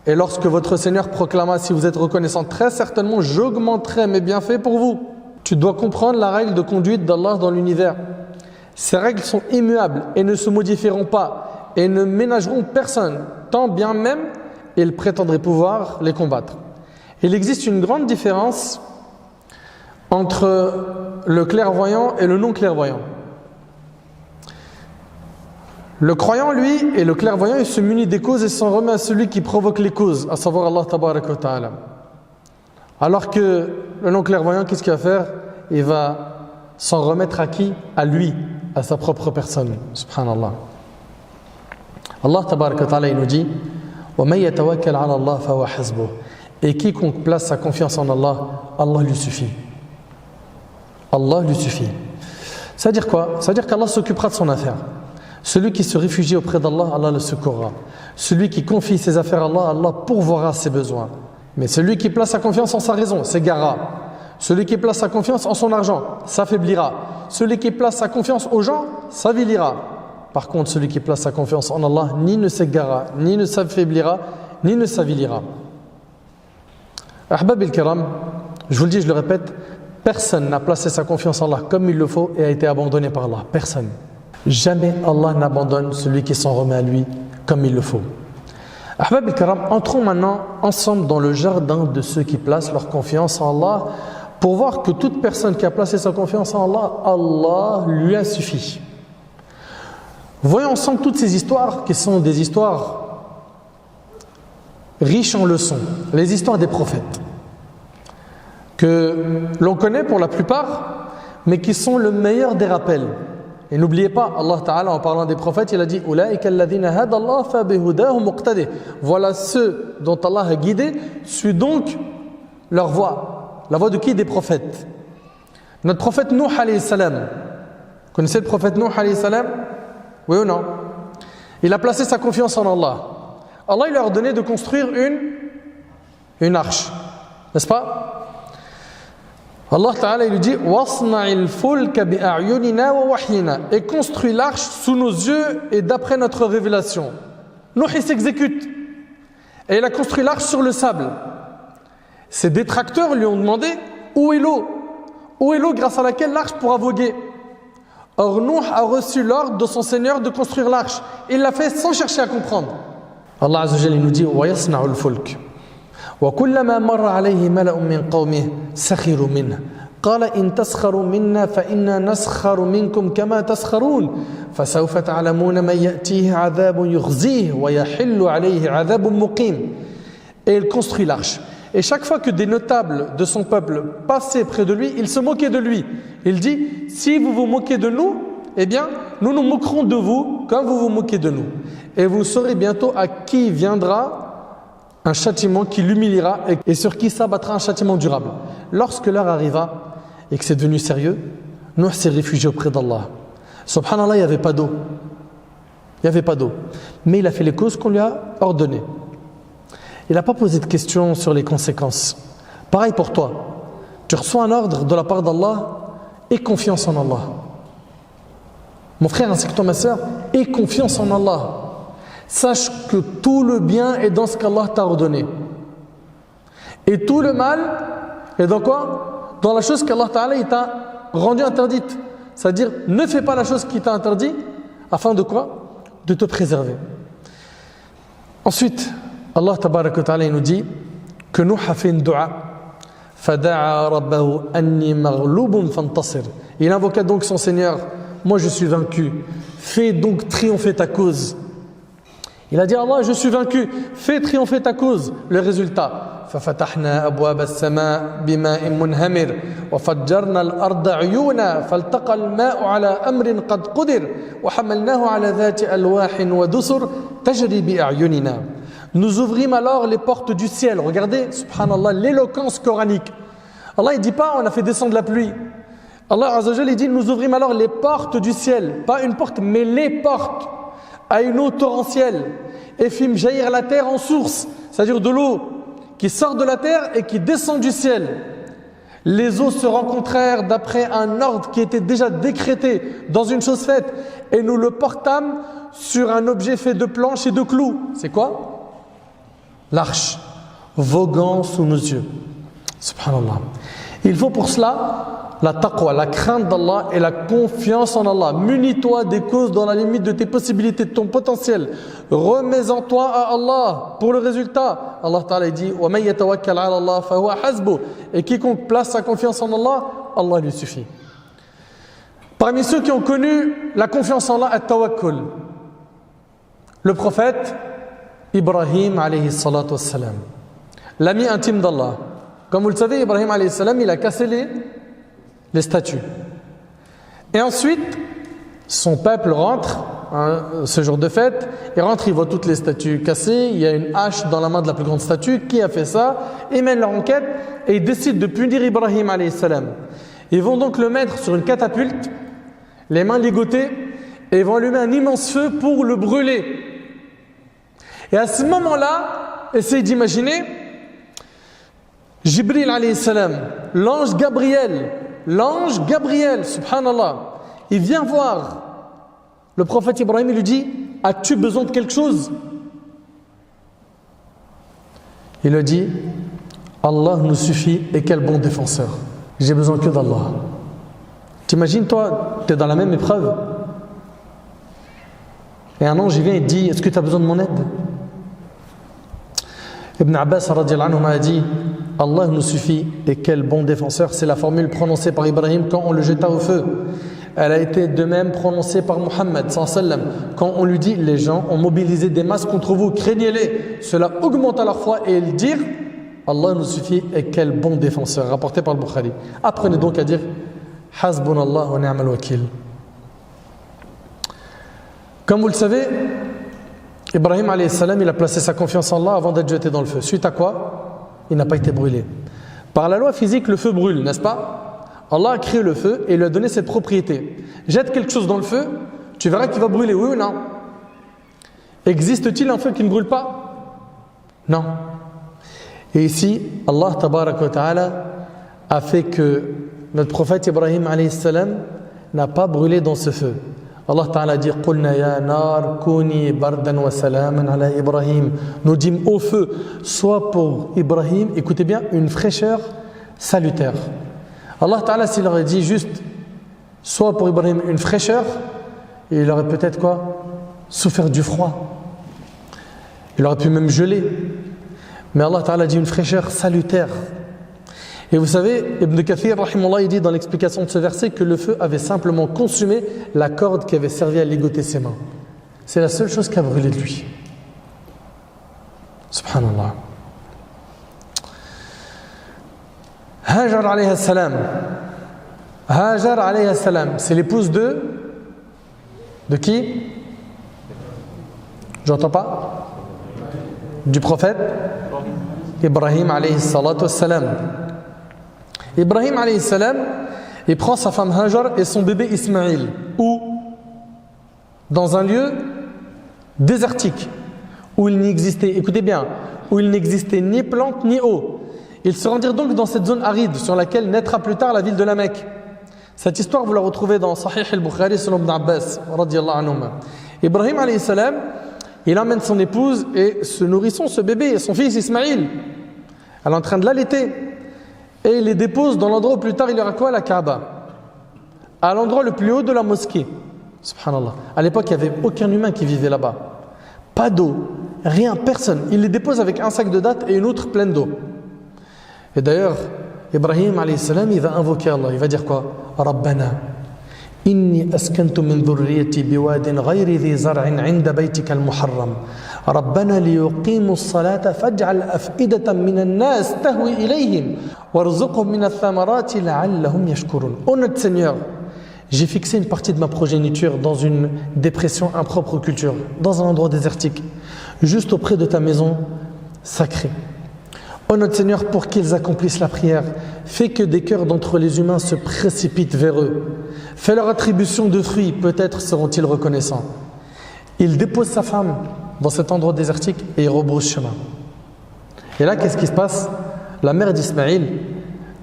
S1: Et lorsque votre Seigneur proclama, si vous êtes reconnaissant, très certainement j'augmenterai mes bienfaits pour vous. Tu dois comprendre la règle de conduite d'Allah dans l'univers. Ces règles sont immuables et ne se modifieront pas et ne ménageront personne, tant bien même ils prétendraient pouvoir les combattre. Il existe une grande différence entre le clairvoyant et le non-clairvoyant. Le croyant, lui, et le clairvoyant, il se munit des causes et s'en remet à celui qui provoque les causes, à savoir Allah tabaraka wa ta'ala. Alors que le non-clairvoyant, qu'est-ce qu'il va faire? Il va s'en remettre à qui? À lui, à sa propre personne. Subhanallah. Allah tabaraka wa ta'ala, il nous dit وَمَن يَتَوَكَّلْ عَلَى اللَّهِ فَهُوَ حَسْبُهُ. Et quiconque place sa confiance en Allah, Allah lui suffit. Allah lui suffit. Ça veut dire quoi? Ça veut dire qu'Allah s'occupera de son affaire. Celui qui se réfugie auprès d'Allah, Allah le secourra. Celui qui confie ses affaires à Allah, Allah pourvoira ses besoins. Mais celui qui place sa confiance en sa raison, s'égarera. Celui qui place sa confiance en son argent, s'affaiblira. Celui qui place sa confiance aux gens, s'avilira. Par contre, celui qui place sa confiance en Allah, ni ne s'égarera, ni ne s'affaiblira, ni ne s'avilira. Ahbab al-Kiram, je vous le dis, je le répète, personne n'a placé sa confiance en Allah comme il le faut et a été abandonné par Allah. Personne. Jamais Allah n'abandonne celui qui s'en remet à lui comme il le faut. Ahbab al-Kiram, entrons maintenant ensemble dans le jardin de ceux qui placent leur confiance en Allah pour voir que toute personne qui a placé sa confiance en Allah, Allah lui a suffi. Voyons ensemble toutes ces histoires qui sont des histoires riches en leçons, les histoires des prophètes, que l'on connaît pour la plupart, mais qui sont le meilleur des rappels. Et n'oubliez pas, Allah Ta'ala, en parlant des prophètes, il a dit voilà ceux dont Allah a guidé, suis donc leur voie. La voie de qui? Des prophètes. Notre prophète Nuh alayhi salam. Vous connaissez le prophète Nuh alayhi salam? Oui ou non? Il a placé sa confiance en Allah. Allah il leur a ordonné de construire une arche, n'est-ce pas? Allah Ta'ala il lui dit wasna'il fulka bi'ayunina wa wahyina, et construit l'arche sous nos yeux et d'après notre révélation. Nuh il s'exécute et il a construit l'arche sur le sable. Ses détracteurs lui ont demandé où est l'eau? Où est l'eau grâce à laquelle l'arche pourra voguer? Or Nuh a reçu l'ordre de son Seigneur de construire l'arche. Il l'a fait sans chercher à comprendre. Allah Azza wa Jalla nous dit وَيَصْنَعُ الْفُلْكَ وَكُلَّمَا مَرَّ عَلَيْهِ مَلَأٌ مِّن قَوْمِهِ سَخِرُوا مِنْهُ قَالَ إِن تَسْخَرُوا مِنَّا فَإِنَّا نَسْخَرُ مِنكُمْ كَمَا تَسْخَرُونَ فَسَوْفَ تَعْلَمُونَ مَن يَأْتِيهِ عَذَابٌ يُخْزِيهِ وَيَحِلُّ عَلَيْهِ عَذَابٌ مُقِيمٌ. Et il construit l'arche. Et chaque fois que des notables de son peuple passaient près de lui, il se moquait de lui. Il dit, si vous vous moquez de nous, eh bien, nous nous moquerons de vous comme vous vous moquez de nous. Et vous saurez bientôt à qui viendra un châtiment qui l'humiliera et sur qui s'abattra un châtiment durable. Lorsque l'heure arriva et que c'est devenu sérieux, Nuh s'est réfugié auprès d'Allah. Subhanallah, il n'y avait pas d'eau. Il n'y avait pas d'eau. Mais il a fait les causes qu'on lui a ordonnées. Il n'a pas posé de questions sur les conséquences. Pareil pour toi. Tu reçois un ordre de la part d'Allah, aie confiance en Allah. Mon frère ainsi que toi, ma soeur, aie confiance en Allah. Sache que tout le bien est dans ce qu'Allah t'a ordonné. Et tout le mal est dans quoi? Dans la chose qu'Allah Ta'ala t'a rendue interdite. C'est-à-dire, ne fais pas la chose qui t'a interdit afin de quoi? De te préserver. Ensuite, Allah Tabaraka wa Ta'ala nous dit que Nuh a fait une dua. فدعا ربه أني مغلوب فانتصر. Il invoqua donc son Seigneur, moi je suis vaincu, fais donc triompher ta cause. Il a dit Allah, je suis vaincu, fais triompher ta cause. Le résultat, ففتحنا أبواب السماء بماء منهمر وفجرنا الأرض عيونا فالتقى الماء على أمر قد قدر وحملناه على ذات ألواح ودسر تجري بأعيننا. Nous ouvrîmes alors les portes du ciel. Regardez, subhanallah, l'éloquence coranique. Allah ne dit pas on a fait descendre la pluie. Allah Azza wa Jalla dit nous ouvrîmes alors les portes du ciel. Pas une porte, mais les portes à une eau torrentielle. Et fîmes jaillir la terre en source, c'est-à-dire de l'eau qui sort de la terre et qui descend du ciel. Les eaux se rencontrèrent d'après un ordre qui était déjà décrété dans une chose faite. Et nous le portâmes sur un objet fait de planches et de clous. C'est quoi? L'arche, voguant sous nos yeux. Subhanallah. Il faut pour cela la taqwa, la crainte d'Allah et la confiance en Allah. Munis-toi des causes dans la limite de tes possibilités, de ton potentiel. Remets-en toi à Allah pour le résultat. Allah Ta'ala dit وَمَنْ يَتَوَكَّلْ عَلَى اللَّهِ فَهُوَ حَسْبُهُ. Et quiconque place sa confiance en Allah, Allah lui suffit. Parmi ceux qui ont connu la confiance en Allah, at-tawakkul, le prophète Ibrahim alayhi salatu wassalam, l'ami intime d'Allah. Comme vous le savez, Ibrahim alayhi salam, il a cassé les statues. Et ensuite, son peuple rentre, ce jour de fête, il rentre, il voit toutes les statues cassées, il y a une hache dans la main de la plus grande statue, qui a fait ça? Ils mènent leur enquête et ils décident de punir Ibrahim alayhi salam. Ils vont donc le mettre sur une catapulte, les mains ligotées, et ils vont allumer un immense feu pour le brûler. Et à ce moment-là, essayez d'imaginer, Jibril alayhi salam, l'ange Gabriel, subhanallah, il vient voir le prophète Ibrahim, il lui dit « As-tu besoin de quelque chose ?» Il lui dit « Allah nous suffit et quel bon défenseur. J'ai besoin que d'Allah. » T'imagines, toi, tu es dans la même épreuve et un ange il vient et dit « Est-ce que tu as besoin de mon aide ?» Ibn Abbas radiyallahu anhu a dit Allah nous suffit et quel bon défenseur. C'est la formule prononcée par Ibrahim quand on le jeta au feu. Elle a été de même prononcée par Muhammad sallam quand on lui dit les gens ont mobilisé des masses contre vous, craignez-les. Cela augmenta leur foi et ils dirent Allah nous suffit et quel bon défenseur. Rapporté par le Bukhari. Apprenez donc à dire Hasbunallah wa ni'mal wakil. Comme vous le savez, Ibrahim alayhi salam, il a placé sa confiance en Allah avant d'être jeté dans le feu. Suite à quoi? Il n'a pas été brûlé. Par la loi physique, le feu brûle, n'est-ce pas? Allah a créé le feu et lui a donné cette propriété. Jette quelque chose dans le feu, tu verras qu'il va brûler, oui ou non? Existe-t-il un feu qui ne brûle pas? Non. Et ici, Allah tabaraka wa ta'ala a fait que notre prophète Ibrahim alayhi salam n'a pas brûlé dans ce feu. Allah Ta'ala dit Qulna ya nar kuni bardan wa salaman ala Ibrahim. Nous dîmes au feu, soit pour Ibrahim, écoutez bien, une fraîcheur salutaire. Allah Ta'ala, s'il aurait dit juste soit pour Ibrahim une fraîcheur, il aurait peut-être quoi? Souffert du froid. Il aurait pu même geler. Mais Allah Ta'ala dit une fraîcheur salutaire. Et vous savez, Ibn Kathir, rahimahullah, il dit dans l'explication de ce verset que le feu avait simplement consumé la corde qui avait servi à ligoter ses mains. C'est la seule chose qui a brûlé de lui. Subhanallah. Hajar alayhi salam. Hajar alayhi salam, c'est l'épouse de qui? J'entends pas? Du prophète Ibrahim alayhi salatu wassalam. Ibrahim alayhi salam, il prend sa femme Hajar et son bébé Ismaïl. Où? Dans un lieu désertique, où il n'existait, écoutez bien, où il n'existait ni plante ni eau. Ils se rendirent donc dans cette zone aride sur laquelle naîtra plus tard la ville de la Mecque. Cette histoire, vous la retrouvez dans Sahih al-Bukhari selon Ibn Abbas, radiyallahu anhuma. Ibrahim alayhi salam, il emmène son épouse et ce nourrisson, ce bébé, son fils Ismaïl. Elle est en train de l'allaiter. Et il les dépose dans l'endroit où plus tard il y aura quoi? La Kaaba. À l'endroit le plus haut de la mosquée. Subhanallah. À l'époque, il n'y avait aucun humain qui vivait là-bas. Pas d'eau, rien, personne. Il les dépose avec un sac de dattes et une autre pleine d'eau. Et d'ailleurs, Ibrahim alayhi salam, il va invoquer Allah. Il va dire quoi? Rabbana, inni askantu min dhurriyyati biwadin ghayri dhi zar'in 'inda baytika al-muharram. Rabbana liyuqimu as-salata faj'al af'idatan min an-nas tahwi ilayhim warzuqhum min ath-thamarati la'allahum yashkurun. Ô notre Seigneur, j'ai fixé une partie de ma progéniture dans une dépression impropre aux cultures, dans un endroit désertique, juste auprès de ta maison sacrée. Ô notre Seigneur, pour qu'ils accomplissent la prière, fais que des cœurs d'entre les humains se précipitent vers eux. Fais leur attribution de fruits, peut-être seront-ils reconnaissants. Il dépose sa femme dans cet endroit désertique et il rebrousse chemin. Et là, qu'est-ce qui se passe? La mère d'Ismaïl,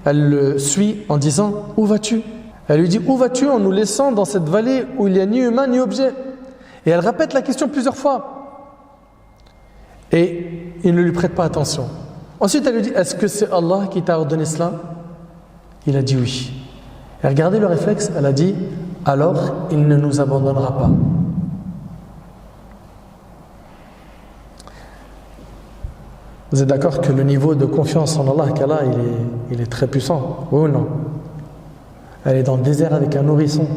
S1: elle le suit en disant « Où vas-tu » Elle lui dit « Où vas-tu en nous laissant dans cette vallée où il n'y a ni humain ni objet ?» Et elle répète la question plusieurs fois. Et il ne lui prête pas attention. Ensuite, elle lui dit « Est-ce que c'est Allah qui t'a ordonné cela ?» Il a dit oui. Et regardez le réflexe, elle a dit « Alors, il ne nous abandonnera pas. » Vous êtes d'accord que le niveau de confiance en Allah qu'elle a, il est très puissant, oui ou non? Elle est dans le désert avec un nourrisson.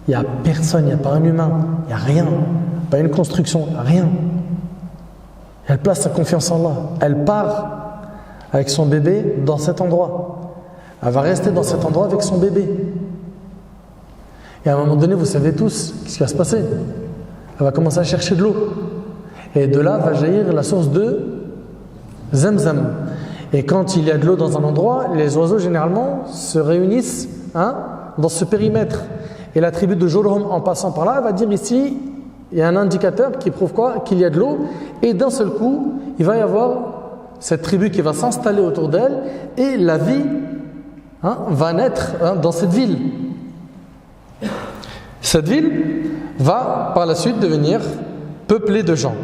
S1: Il n'y a personne, il n'y a pas un humain, il n'y a rien, pas une construction, rien. Elle place sa confiance en Allah. Elle part avec son bébé dans cet endroit. Elle va rester dans cet endroit avec son bébé. Et à un moment donné, vous savez tous ce qui va se passer. Elle va commencer à chercher de l'eau. Et de là va jaillir la source de Zamzam. Et quand il y a de l'eau dans un endroit, les oiseaux généralement se réunissent dans ce périmètre. Et la tribu de Jurhum, en passant par là, elle va dire ici, il y a un indicateur qui prouve quoi? Qu'il y a de l'eau. Et d'un seul coup, il va y avoir cette tribu qui va s'installer autour d'elle et la vie va naître dans cette ville. Cette ville va par la suite devenir peuplée de gens.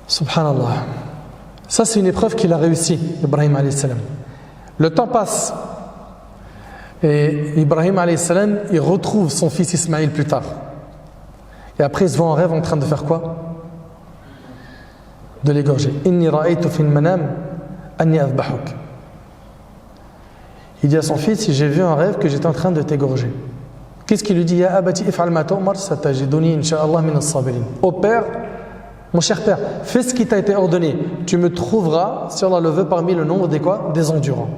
S1: Subhanallah. Ça, c'est une épreuve qu'il a réussi, Ibrahim alayhi salam. Le temps passe et Ibrahim alayhi salam, il retrouve son fils Ismaïl plus tard. Et après, il se voit en rêve en train de faire quoi? De l'égorger. Inni ra'aytu fi al-manam anni adbahuk. Il dit à son fils, j'ai vu un rêve que j'étais en train de t'égorger. Qu'est-ce qu'il lui dit? Ya abati if'al ma tu'mar satajiduni insha'Allah min as-sabirin. Ô père, mon cher père, fais ce qui t'a été ordonné. Tu me trouveras, si Allah le veut, parmi le nombre des quoi? Des endurants.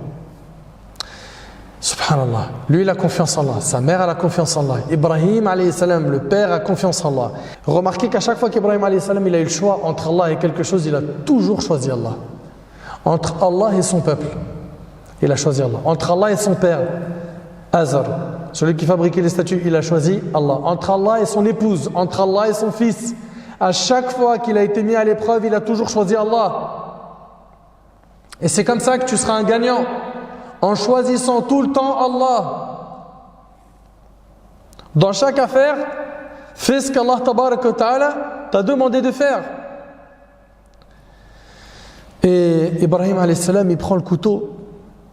S1: Subhanallah. Lui, il a confiance en Allah. Sa mère a la confiance en Allah. Ibrahim alayhi salam, le père, a confiance en Allah. Remarquez qu'à chaque fois qu'Ibrahim alayhi salam, il a eu le choix entre Allah et quelque chose, il a toujours choisi Allah. Entre Allah et son peuple, il a choisi Allah. Entre Allah et son père, Azar, celui qui fabriquait les statues, il a choisi Allah. Entre Allah et son épouse, entre Allah et son fils, à chaque fois qu'il a été mis à l'épreuve, il a toujours choisi Allah. Et c'est comme ça que tu seras un gagnant, en choisissant tout le temps Allah. Dans chaque affaire, fais ce qu'Allah tabaraka wa ta'ala t'a demandé de faire. Et Ibrahim alayhi salam, il prend le couteau,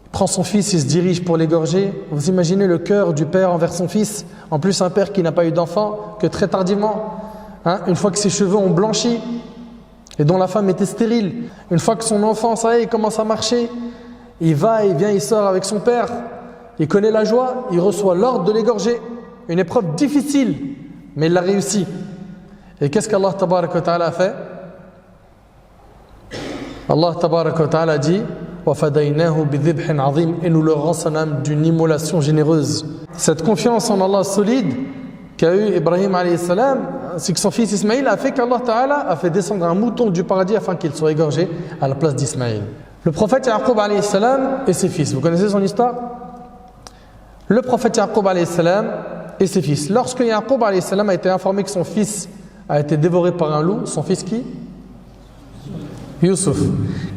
S1: il prend son fils, il se dirige pour l'égorger. Vous imaginez le cœur du père envers son fils, en plus un père qui n'a pas eu d'enfant que très tardivement, une fois que ses cheveux ont blanchi et dont la femme était stérile, une fois que son enfant, ça y est, il commence à marcher, il va, il vient, il sort avec son père, il connaît la joie, il reçoit l'ordre de l'égorger. Une épreuve difficile, mais il l'a réussi. Et qu'est-ce qu'Allah tabaraka wa ta'ala a fait? Allah tabaraka wa ta'ala dit وَفَدَيْنَاهُ بِذِبْحٍ عَظِيمٍ, et nous le rançonnâmes d'une immolation généreuse. Cette confiance en Allah solide qu'a eu Ibrahim alayhi salam, c'est que son fils Ismaïl a fait qu'Allah ta'ala a fait descendre un mouton du paradis afin qu'il soit égorgé à la place d'Ismaïl. Le prophète Yaqub alayhi salam et ses fils, vous connaissez son histoire? Le prophète Yaqub alayhi salam et ses fils. Lorsque Yaqub alayhi salam a été informé que son fils a été dévoré par un loup, son fils qui? Youssouf.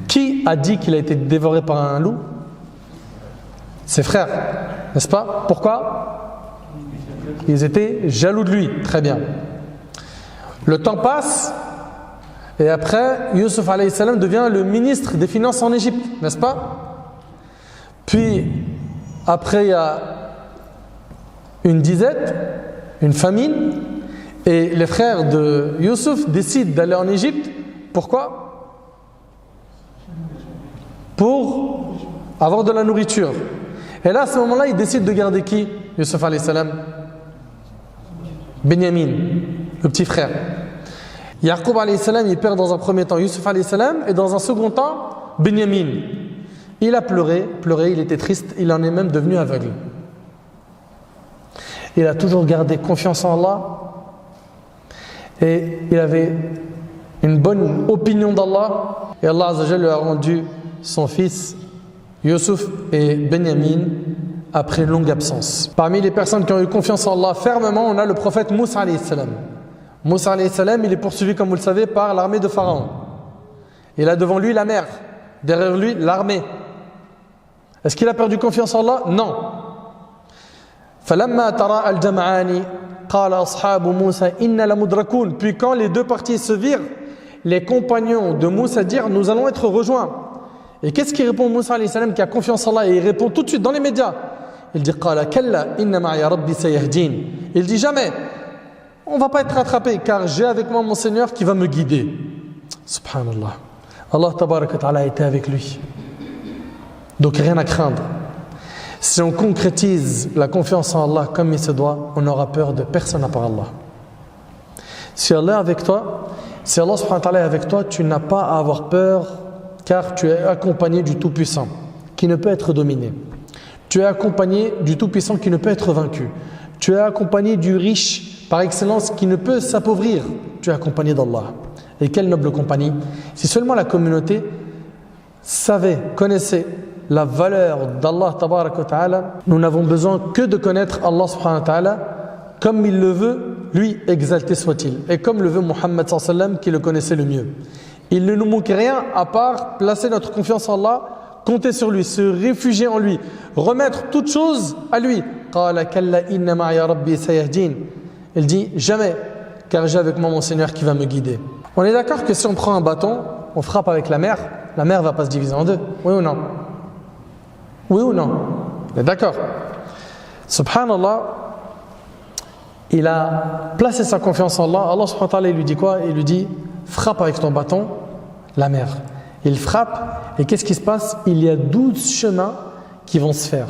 S1: Qui a dit qu'il a été dévoré par un loup? Ses frères, n'est-ce pas? Pourquoi? Ils étaient jaloux de lui. Très bien. Le temps passe et après, Youssouf alayhi salam devient le ministre des finances en Égypte, n'est-ce pas? Puis, après, il y a une disette, une famine, et les frères de Youssouf décident d'aller en Égypte. Pourquoi? Pour avoir de la nourriture. Et là, à ce moment-là, il décide de garder qui? Yusuf alayhi salam. Benyamin, le petit frère. Yaqub alayhi salam, il perd dans un premier temps Yusuf alayhi salam et dans un second temps, Benyamin. Il a pleuré, il était triste, il en est même devenu aveugle. Il a toujours gardé confiance en Allah et il avait une bonne opinion d'Allah et Allah Azza wa Jalla lui a rendu son fils Yusuf et Benyamin après une longue absence. Parmi les personnes qui ont eu confiance en Allah fermement, on a le prophète Moussa alayhi salam. Moussa alayhi salam, il est poursuivi, comme vous le savez, par l'armée de Pharaon. Il a devant lui la mer, derrière lui l'armée. Est-ce qu'il a perdu confiance en Allah? Non. فَلَمَّا تَرَاءَ الْجَمْعَانِ قَالَ أَصْحَابُ مُوسَى إِنَّا لَمُدْرَكُونَ. Puis quand les deux parties se virent, les compagnons de Moussa dirent: nous allons être rejoints. Et qu'est-ce qu'il répond Moussa alayhi salam qui a confiance en Allah? Et il répond tout de suite dans les médias. Il dit: قَالَ كَلَّا إِنَّ مَعِيَ رَبِّي سَيَهْدِينِ. Il dit jamais: on ne va pas être rattrapé car j'ai avec moi mon Seigneur qui va me guider. Subhanallah. Allah tabaraka wa ta'ala était avec lui. Donc rien à craindre. Si on concrétise la confiance en Allah comme il se doit, on n'aura peur de personne à part Allah. Si Allah est avec toi, si Allah subhanahu wa ta'ala est avec toi, tu n'as pas à avoir peur car tu es accompagné du Tout-Puissant qui ne peut être dominé. Tu es accompagné du Tout-Puissant qui ne peut être vaincu. Tu es accompagné du riche par excellence qui ne peut s'appauvrir. Tu es accompagné d'Allah. Et quelle noble compagnie! Si seulement la communauté savait, connaissait la valeur d'Allah tabaraka wa ta'ala, nous n'avons besoin que de connaître Allah subhanahu wa ta'ala comme il le veut, lui exalté soit-il, et comme le veut Muhammad sallallahu alayhi wa sallam qui le connaissait le mieux. Il ne nous manque rien à part placer notre confiance en Allah, compter sur lui, se réfugier en lui, remettre toute chose à lui. قَالَ كَلَّا إِنَّ مَعِيَ رَبِّي سَيَهْدِينِ. Il dit jamais, car j'ai avec moi mon Seigneur qui va me guider. On est d'accord que si on prend un bâton, on frappe avec la mer ne va pas se diviser en deux, oui ou non? Oui ou non? On est d'accord. Subhanallah, il a placé sa confiance en Allah. Allah subhanahu wa ta'ala, il lui dit quoi? Il lui dit: frappe avec ton bâton la mer. Il frappe et qu'est-ce qui se passe? Il y a 12 chemins qui vont se faire.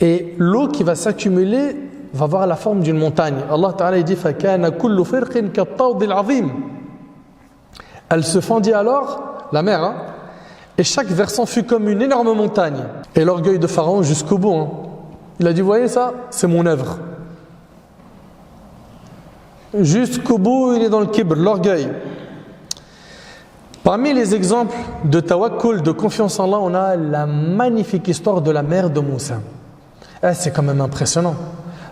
S1: Et l'eau qui va s'accumuler va avoir la forme d'une montagne. Allah ta'ala, il dit: فَكَانَ كُلُّ فِرْقٍ كَالطَّوْدِ الْعَظِيمِ. Elle se fendit alors, la mer, hein, et chaque versant fut comme une énorme montagne. Et l'orgueil de Pharaon jusqu'au bout. Hein. Il a dit: vous voyez ça? C'est mon œuvre. Jusqu'au bout, il est dans le kibr, l'orgueil. Parmi les exemples de tawakkul, de confiance en Allah, on a la magnifique histoire de la mère de Moussa. C'est quand même impressionnant.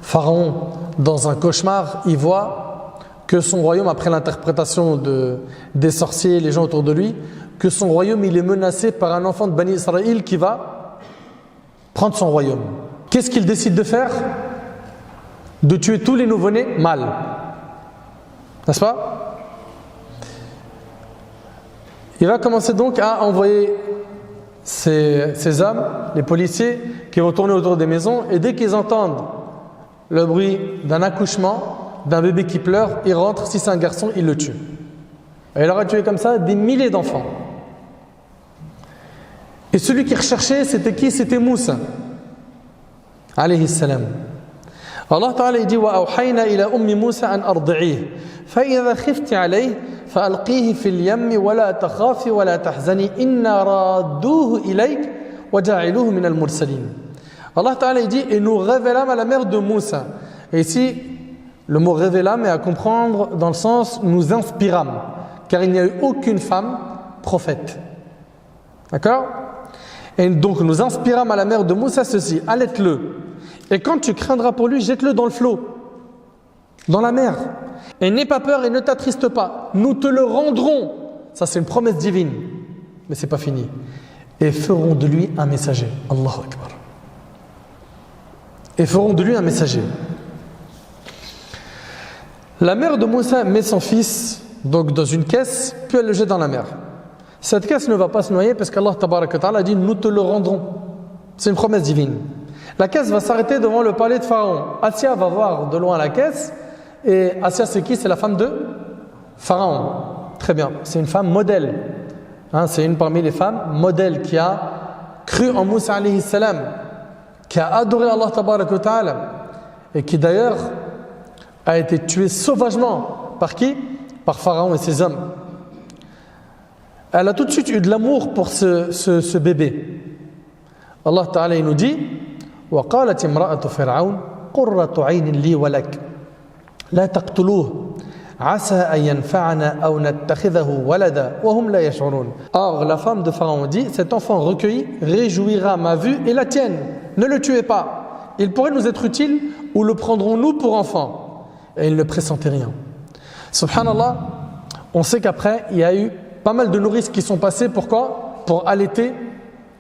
S1: Pharaon, dans un cauchemar, il voit que son royaume, après l'interprétation des sorciers, les gens autour de lui, que son royaume il est menacé par un enfant de Bani Israël qui va prendre son royaume. Qu'est-ce qu'il décide de faire? De tuer tous les nouveau-nés mâles. N'est-ce pas? Il va commencer donc à envoyer ces hommes, les policiers, qui vont tourner autour des maisons, et dès qu'ils entendent le bruit d'un accouchement, d'un bébé qui pleure, ils rentrent. Si c'est un garçon, ils le tuent. Et il aura tué comme ça des milliers d'enfants. Et celui qui recherchait, c'était qui? C'était Moussa alayhi salam. Allah Ta'ala dit: وَأَوْحَيْنَا إِلَى أُمِّ مُوسَى أَنْ أَرْضِعِيهِ فَإِذَا خِفْتِ عَلَيْهِ فَأَلْقِيهِ فِي الْيَمِّ وَلَا تَخَافِ وَلَا تَحْزَنِي إِنَّا رَادُّوهُ إِلَيْكَ وَجَعِلُوهُ مِنَ الْمُرْسَلِينَ. Allah Ta'ala dit: et nous révélâmes à la mère de Moussa. Et ici, le mot révélâmes est à comprendre dans le sens nous inspirâmes, car il n'y a eu aucune femme prophète. D'accord? Et donc nous inspirâmes à la mère de Moussa ceci: allaite-le. Et quand tu craindras pour lui, jette-le dans le flot, dans la mer. Et n'aie pas peur et ne t'attriste pas. Nous te le rendrons. Ça, c'est une promesse divine. Mais c'est pas fini. Et ferons de lui un messager. Allahu Akbar. Et feront de lui un messager. La mère de Moussa met son fils donc dans une caisse, puis elle le jette dans la mer. Cette caisse ne va pas se noyer parce qu'Allah Tabaraka Ta'ala a dit: nous te le rendrons. C'est une promesse divine. La caisse va s'arrêter devant le palais de Pharaon. Assia va voir de loin la caisse. Et Assia, c'est qui? C'est la femme de Pharaon. Très bien. C'est une femme modèle. Hein, c'est une parmi les femmes modèles qui a cru en Moussa alayhi salam, qui a adoré Allah tabarak wa ta'ala, et qui d'ailleurs a été tué sauvagement. Par qui? Par Pharaon et ses hommes. Elle a tout de suite eu de l'amour pour ce bébé. Allah Ta'ala il nous dit وَقَالَتِ امْرَأَةُ فِرْعَوْنَ قُرَّةُ عَيْنٍ لِي وَلَكَ لَا تَقْتُلُوهُ عَسَىٰ أَن يَنْفَعَنَا أَوْ نَتَّخِذَهُ وَلَدًا وَهُمْ لَا يَشْعُرُونَ. Or, la femme de Pharaon dit, cet enfant recueilli réjouira ma vue et la tienne. Ne le tuez pas. Il pourrait nous être utile ou le prendrons-nous pour enfant? Et il ne pressentait rien. Subhanallah, on sait qu'après, il y a eu pas mal de nourrices qui sont passées. Pourquoi? Pour allaiter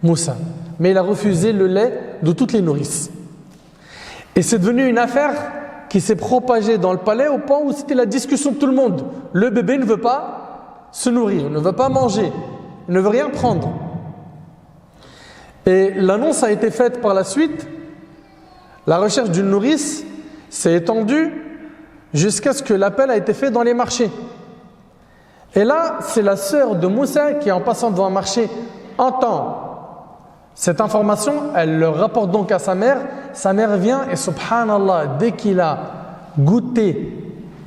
S1: Moussa. Mais il a refusé le lait de toutes les nourrices. Et c'est devenu une affaire qui s'est propagée dans le palais au point où c'était la discussion de tout le monde. Le bébé ne veut pas se nourrir, ne veut pas manger, ne veut rien prendre. Et l'annonce a été faite par la suite. La recherche d'une nourrice s'est étendue jusqu'à ce que l'appel a été fait dans les marchés. Et là, c'est la sœur de Moussa qui, en passant devant un marché, entend cette information. Elle le rapporte donc à sa mère. Sa mère vient et subhanallah, dès qu'il a goûté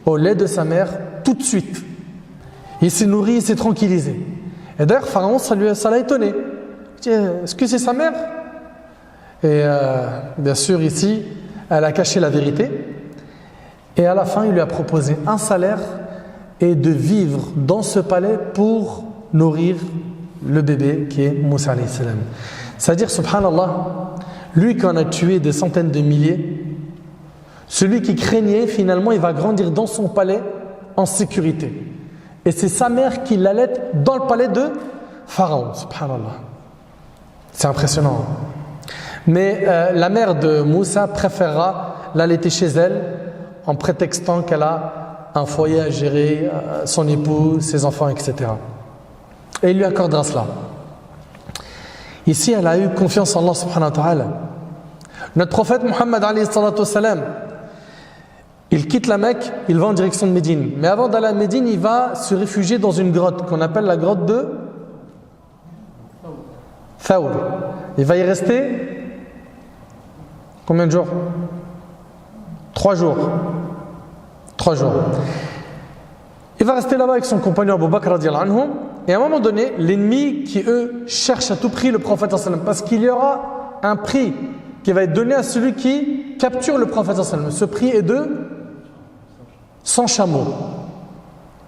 S1: au lait de sa mère, tout de suite, il s'est nourri, il s'est tranquillisé. Et d'ailleurs, Pharaon, ça l'a étonné. Il dit, est-ce que c'est sa mère? Et bien sûr, ici, elle a caché la vérité. Et à la fin, il lui a proposé un salaire et de vivre dans ce palais pour nourrir le bébé qui est Moussa alayhi salam. C'est-à-dire, subhanallah, lui qui en a tué des centaines de milliers, celui qui craignait, finalement, il va grandir dans son palais en sécurité. Et c'est sa mère qui l'allaite dans le palais de Pharaon, subhanallah. C'est impressionnant. Mais la mère de Moussa préférera l'allaiter chez elle en prétextant qu'elle a un foyer à gérer, son époux, ses enfants, etc. Et il lui accordera cela. Ici, elle a eu confiance en Allah subhanahu wa ta'ala. Notre prophète Muhammad alayhi salatu wassalam, il quitte la Mecque, il va en direction de Médine. Mais avant d'aller à Médine, il va se réfugier dans une grotte qu'on appelle la grotte de Thawr. Il va y rester combien de jours? 3 jours. 3 jours. Il va rester là-bas avec son compagnon Abu Bakr radiyallahu anhu. Et à un moment donné, l'ennemi qui eux cherchent à tout prix le prophète sallam, parce qu'il y aura un prix qui va être donné à celui qui capture le prophète sallam. Ce prix est de 100 chameaux.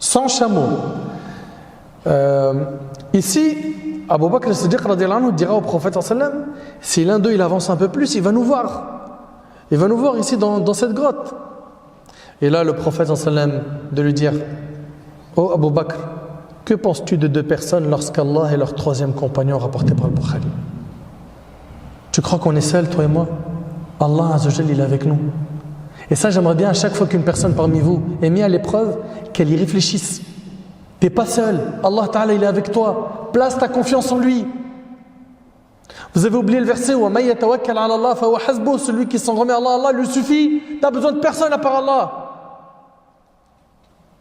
S1: 100 chameaux. Ici, Abu Bakr as-Siddiq radiyallahu anhu dira au prophète sallam, si l'un d'eux il avance un peu plus, il va nous voir. Il va nous voir ici dans cette grotte. Et là, le prophète sallam de lui dire, oh Abu Bakr, que penses-tu de 2 personnes lorsqu'Allah est leur 3e compagnon rapporté par le Bukhari? Tu crois qu'on est seul, toi et moi? Allah Azza wa Jalla, il est avec nous. Et ça, j'aimerais bien à chaque fois qu'une personne parmi vous est mise à l'épreuve, qu'elle y réfléchisse. Tu n'es pas seul. Allah Ta'ala, il est avec toi. Place ta confiance en lui. Vous avez oublié le verset où وَمَن يَتَوَكَّلْ عَلَى اللَّهِ فَهُوَ حَسْبُهُ. Celui qui s'en remet à Allah, Allah lui suffit. Tu n'as besoin de personne à part Allah.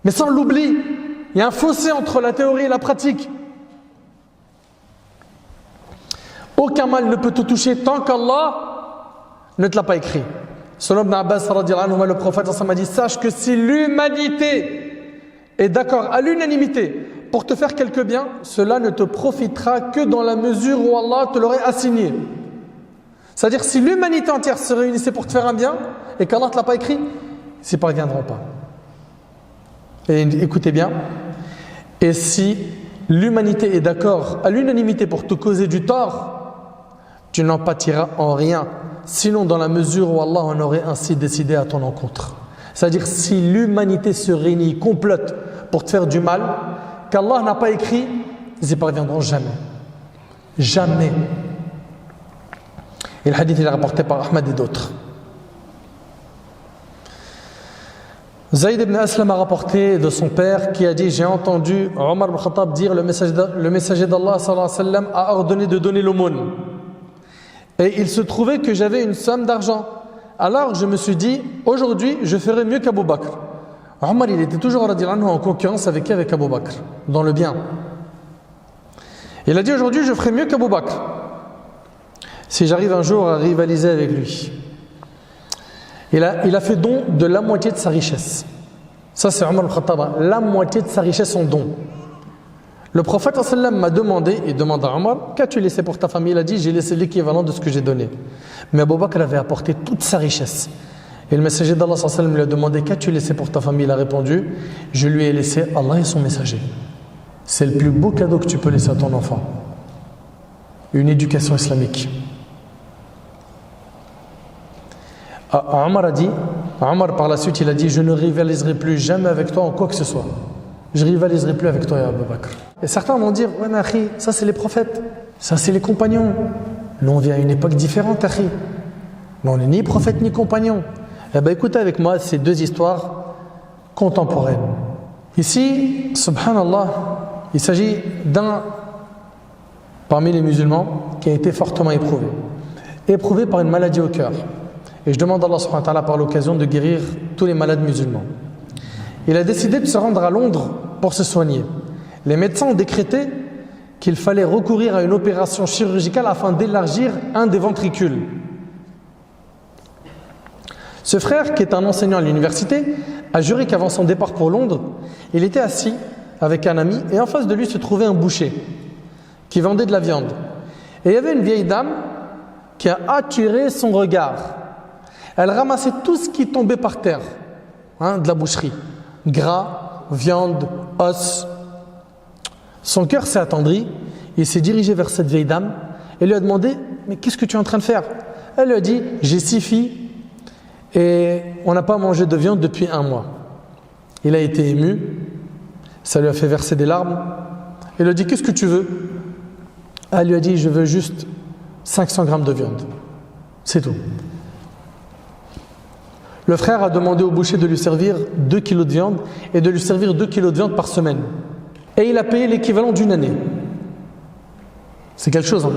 S1: Mais sans l'oubli, il y a un fossé entre la théorie et la pratique. Aucun mal ne peut te toucher tant qu'Allah ne te l'a pas écrit. Selon Ibn Abbas radiyallahu anhu, le prophète a dit, sache que si l'humanité est d'accord à l'unanimité pour te faire quelque bien, cela ne te profitera que dans la mesure où Allah te l'aurait assigné. C'est-à-dire, si l'humanité entière se réunissait pour te faire un bien et qu'Allah ne te l'a pas écrit, ils n'y parviendront pas. Et écoutez bien, et si l'humanité est d'accord à l'unanimité pour te causer du tort, tu n'en pâtiras en rien, sinon dans la mesure où Allah en aurait ainsi décidé à ton encontre. C'est-à-dire, si l'humanité se réunit, complote pour te faire du mal, qu'Allah n'a pas écrit, ils n'y parviendront jamais. Jamais. Et le hadith il est rapporté par Ahmad et d'autres. Zayd ibn Aslam a rapporté de son père qui a dit, j'ai entendu Omar ibn Khattab dire, le messager d'Allah sallallahu alayhi wa sallam a ordonné de donner l'aumône. Et il se trouvait que j'avais une somme d'argent. Alors je me suis dit, aujourd'hui je ferai mieux qu'Abu Bakr. Omar il était toujours en concurrence avec qui? Avec Abu Bakr, dans le bien. Il a dit, aujourd'hui je ferai mieux qu'Abu Bakr. si j'arrive un jour à rivaliser avec lui. Il a fait don de la moitié de sa richesse. Ça c'est Omar al-Khattab, la moitié de sa richesse en don. Le prophète sallallahu alayhi wa sallam m'a demandé, il demande à Omar, qu'as-tu laissé pour ta famille? Il a dit, j'ai laissé l'équivalent de ce que j'ai donné. Mais Abu Bakr avait apporté toute sa richesse. Et le messager d'Allah sallallahu alayhi wa sallam lui a demandé, qu'as-tu laissé pour ta famille? Il a répondu, je lui ai laissé Allah et son messager. C'est le plus beau cadeau que tu peux laisser à ton enfant. Une éducation islamique. Omar a dit, Omar par la suite il a dit, je ne rivaliserai plus jamais avec toi en quoi que ce soit. Je ne rivaliserai plus avec toi, Abu Bakr. Et certains vont dire, ouais mais akhi, ça c'est les prophètes, ça c'est les compagnons. Nous on vient à une époque différente, akhi. Nous on n'est ni prophète ni compagnon. Eh bien écoutez avec moi ces deux histoires contemporaines. Ici, subhanallah, il s'agit d'un parmi les musulmans qui a été fortement éprouvé. Éprouvé par une maladie au cœur. Et je demande à Allah subhanahu wa ta'ala par l'occasion de guérir tous les malades musulmans. Il a décidé de se rendre à Londres pour se soigner. Les médecins ont décrété qu'il fallait recourir à une opération chirurgicale afin d'élargir un des ventricules. Ce frère, qui est un enseignant à l'université, a juré qu'avant son départ pour Londres, il était assis avec un ami et en face de lui se trouvait un boucher qui vendait de la viande. Et il y avait une vieille dame qui a attiré son regard. Elle ramassait tout ce qui tombait par terre, de la boucherie. Gras, viande, os. Son cœur s'est attendri. Il s'est dirigé vers cette vieille dame et lui a demandé, mais qu'est-ce que tu es en train de faire? Elle lui a dit, j'ai 6 filles et on n'a pas mangé de viande depuis 1 mois. Il a été ému. Ça lui a fait verser des larmes. Il lui a dit, qu'est-ce que tu veux? Elle lui a dit, je veux juste 500 grammes de viande. C'est tout. Le frère a demandé au boucher de lui servir 2 kilos de viande et de lui servir 2 kilos de viande par semaine. Et il a payé l'équivalent d'une année. C'est quelque chose, hein?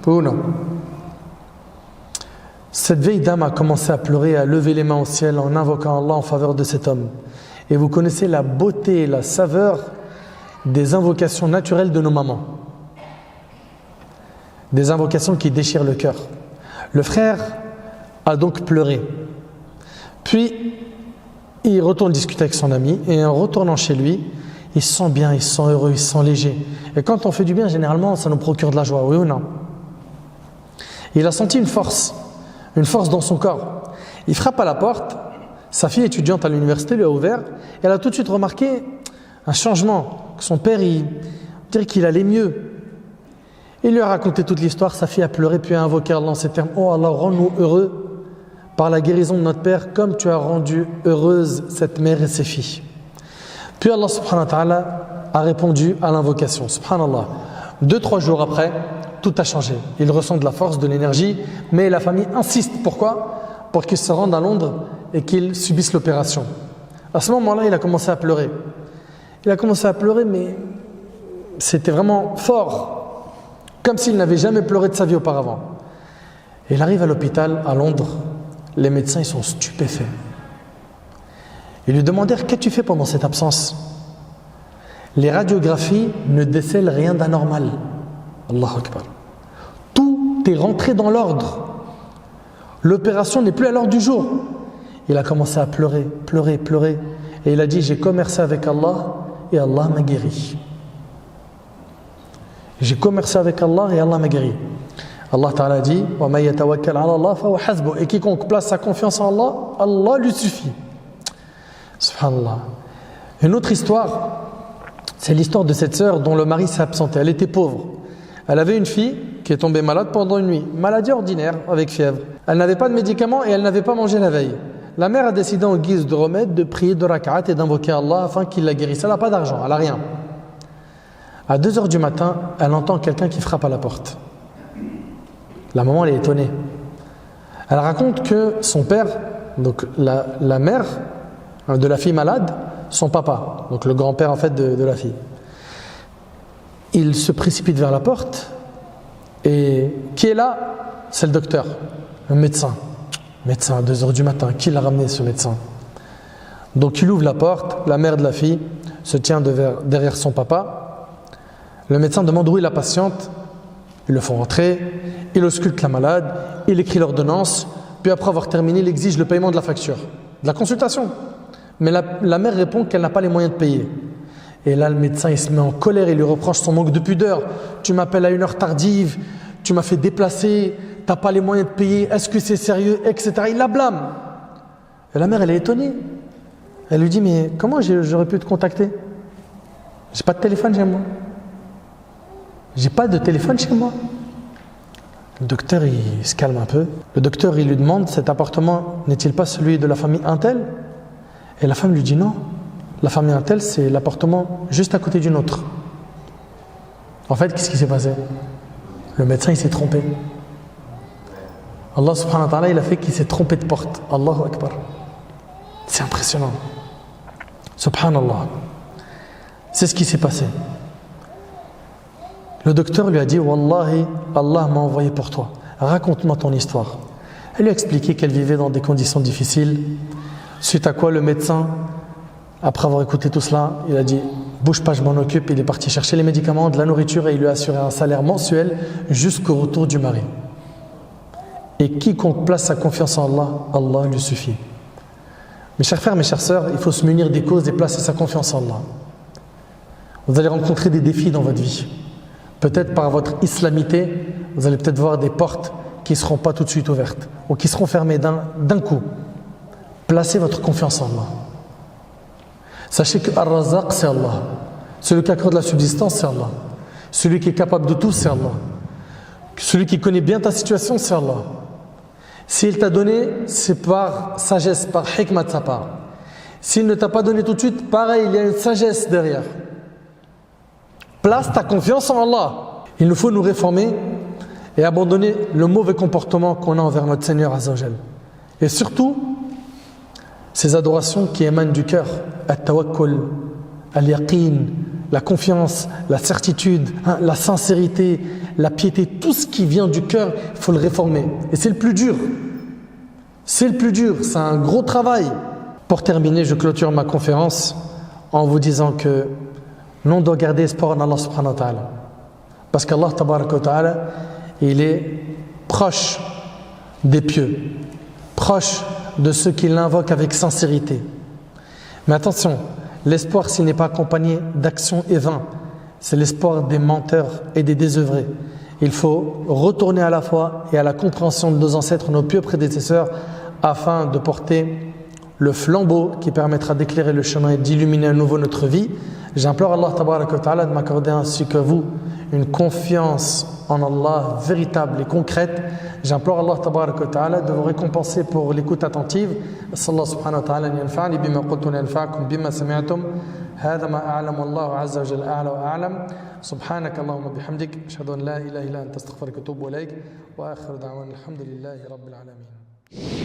S1: Ou non? Cette vieille dame a commencé à pleurer, à lever les mains au ciel en invoquant Allah en faveur de cet homme. Et vous connaissez la beauté et la saveur des invocations naturelles de nos mamans. Des invocations qui déchirent le cœur. Le frère a donc pleuré. Puis, il retourne discuter avec son ami et en retournant chez lui, il se sent bien, il se sent heureux, il se sent léger. Et quand on fait du bien, généralement, ça nous procure de la joie, oui ou non? Il a senti une force dans son corps. Il frappe à la porte, sa fille étudiante à l'université lui a ouvert, et elle a tout de suite remarqué un changement, que son père, il dirait qu'il allait mieux. Il lui a raconté toute l'histoire, sa fille a pleuré, puis a invoqué Allah en ces termes, « Oh Allah, rends-nous heureux par la guérison de notre père, comme tu as rendu heureuse cette mère et ses filles. » Puis Allah subhanahu wa ta'ala a répondu à l'invocation. Subhanallah. 2-3 jours après, tout a changé. Il ressent de la force, de l'énergie, mais la famille insiste. Pourquoi? Pour qu'il se rende à Londres et qu'il subisse l'opération. À ce moment-là, il a commencé à pleurer. Il a commencé à pleurer, mais c'était vraiment fort, comme s'il n'avait jamais pleuré de sa vie auparavant. Il arrive à l'hôpital à Londres. Les médecins ils sont stupéfaits. Ils lui demandèrent, qu'as-tu fait pendant cette absence? Les radiographies ne décèlent rien d'anormal. Allahu Akbar. Tout est rentré dans l'ordre. L'opération n'est plus à l'ordre du jour. Il a commencé à pleurer. Et il a dit, j'ai commercé avec Allah et Allah m'a guéri. J'ai commercé avec Allah et Allah m'a guéri. Allah Ta'ala dit, et quiconque place sa confiance en Allah, Allah lui suffit. Subhanallah. Une autre histoire, c'est l'histoire de cette sœur dont le mari s'est absenté. Elle était pauvre. Elle avait une fille qui est tombée malade pendant une nuit. Maladie ordinaire avec fièvre. Elle n'avait pas de médicaments et elle n'avait pas mangé la veille. La mère a décidé en guise de remède de prier 2 rak'at et d'invoquer Allah afin qu'il la guérisse. Elle n'a pas d'argent, elle n'a rien. À 2h du matin, elle entend quelqu'un qui frappe à la porte. La maman, elle est étonnée. Elle raconte que son père, donc la mère de la fille malade, son papa, donc le grand-père en fait de la fille, il se précipite vers la porte et qui est là? C'est le docteur, le médecin. Médecin à 2h du matin, qui l'a ramené ce médecin? Donc il ouvre la porte, la mère de la fille se tient derrière son papa. Le médecin demande où est la patiente. Ils le font rentrer, il ausculte la malade, il écrit l'ordonnance, puis après avoir terminé, il exige le paiement de la facture, de la consultation. Mais la mère répond qu'elle n'a pas les moyens de payer. Et là, le médecin, il se met en colère, il lui reproche son manque de pudeur. Tu m'appelles à une heure tardive, tu m'as fait déplacer, tu n'as pas les moyens de payer, est-ce que c'est sérieux, etc. Il la blâme. Et la mère, elle est étonnée. Elle lui dit, mais comment j'aurais pu te contacter? J'ai pas de téléphone chez moi. J'ai pas de téléphone chez moi. Le docteur, il se calme un peu. Le docteur, il lui demande, cet appartement n'est-il pas celui de la famille Untel? Et la femme lui dit non. La famille Untel, c'est l'appartement juste à côté du nôtre. En fait, qu'est-ce qui s'est passé? Le médecin, il s'est trompé. Allah subhanahu wa ta'ala, il a fait qu'il s'est trompé de porte. Allahu Akbar. C'est impressionnant. Subhanallah. C'est ce qui s'est passé. Le docteur lui a dit, Wallahi, Allah m'a envoyé pour toi. Raconte-moi ton histoire. Elle lui a expliqué qu'elle vivait dans des conditions difficiles. Suite à quoi le médecin, après avoir écouté tout cela, il a dit, bouge pas, je m'en occupe. Il est parti chercher les médicaments, de la nourriture et il lui a assuré un salaire mensuel jusqu'au retour du mari. Et quiconque place sa confiance en Allah, Allah lui suffit. Mes chers frères, mes chères sœurs, il faut se munir des causes et placer sa confiance en Allah. Vous allez rencontrer des défis dans votre vie. Peut-être par votre islamité, vous allez peut-être voir des portes qui ne seront pas tout de suite ouvertes ou qui seront fermées d'un coup. Placez votre confiance en Allah. Sachez que Ar-Razzaq, c'est Allah. Celui qui accorde la subsistance, c'est Allah. Celui qui est capable de tout, c'est Allah. Celui qui connaît bien ta situation, c'est Allah. S'il t'a donné, c'est par sagesse, par hikmah de sa part. S'il ne t'a pas donné tout de suite, pareil, il y a une sagesse derrière. Place ta confiance en Allah. Il nous faut nous réformer et abandonner le mauvais comportement qu'on a envers notre Seigneur Azza wa Jal. Et surtout, ces adorations qui émanent du cœur, at-tawakkul, al-yaqin, la confiance, la certitude, la sincérité, la piété, tout ce qui vient du cœur, il faut le réformer. Et c'est le plus dur. C'est le plus dur, c'est un gros travail. Pour terminer, je clôture ma conférence en vous disant que nous, on doit garder espoir en Allah subhanahu wa ta'ala. Parce qu'Allah tabaraka wa ta'ala, il est proche des pieux, proche de ceux qui l'invoquent avec sincérité. Mais attention, l'espoir s'il n'est pas accompagné d'actions et vains, c'est l'espoir des menteurs et des désœuvrés. Il faut retourner à la foi et à la compréhension de nos ancêtres, nos pieux prédécesseurs, afin de porter le flambeau qui permettra d'éclairer le chemin et d'illuminer à nouveau notre vie. J'implore Allah tabaraka wa ta'ala de m'accorder ainsi que vous une confiance en Allah véritable et concrète. J'implore Allah tabaraka wa ta'ala de vous récompenser pour l'écoute attentive. Sallallahu subhanahu wa ta'ala yanfa'ni bima qultu yanfa'akum bima sami'tum. هذا ما أعلم والله عز وجل أعلى وأعلم سبحانك اللهم وبحمدك أشهد أن لا إله إلا أنت أستغفرك وأتوب إليك وآخر دعوانا الحمد لله رب العالمين.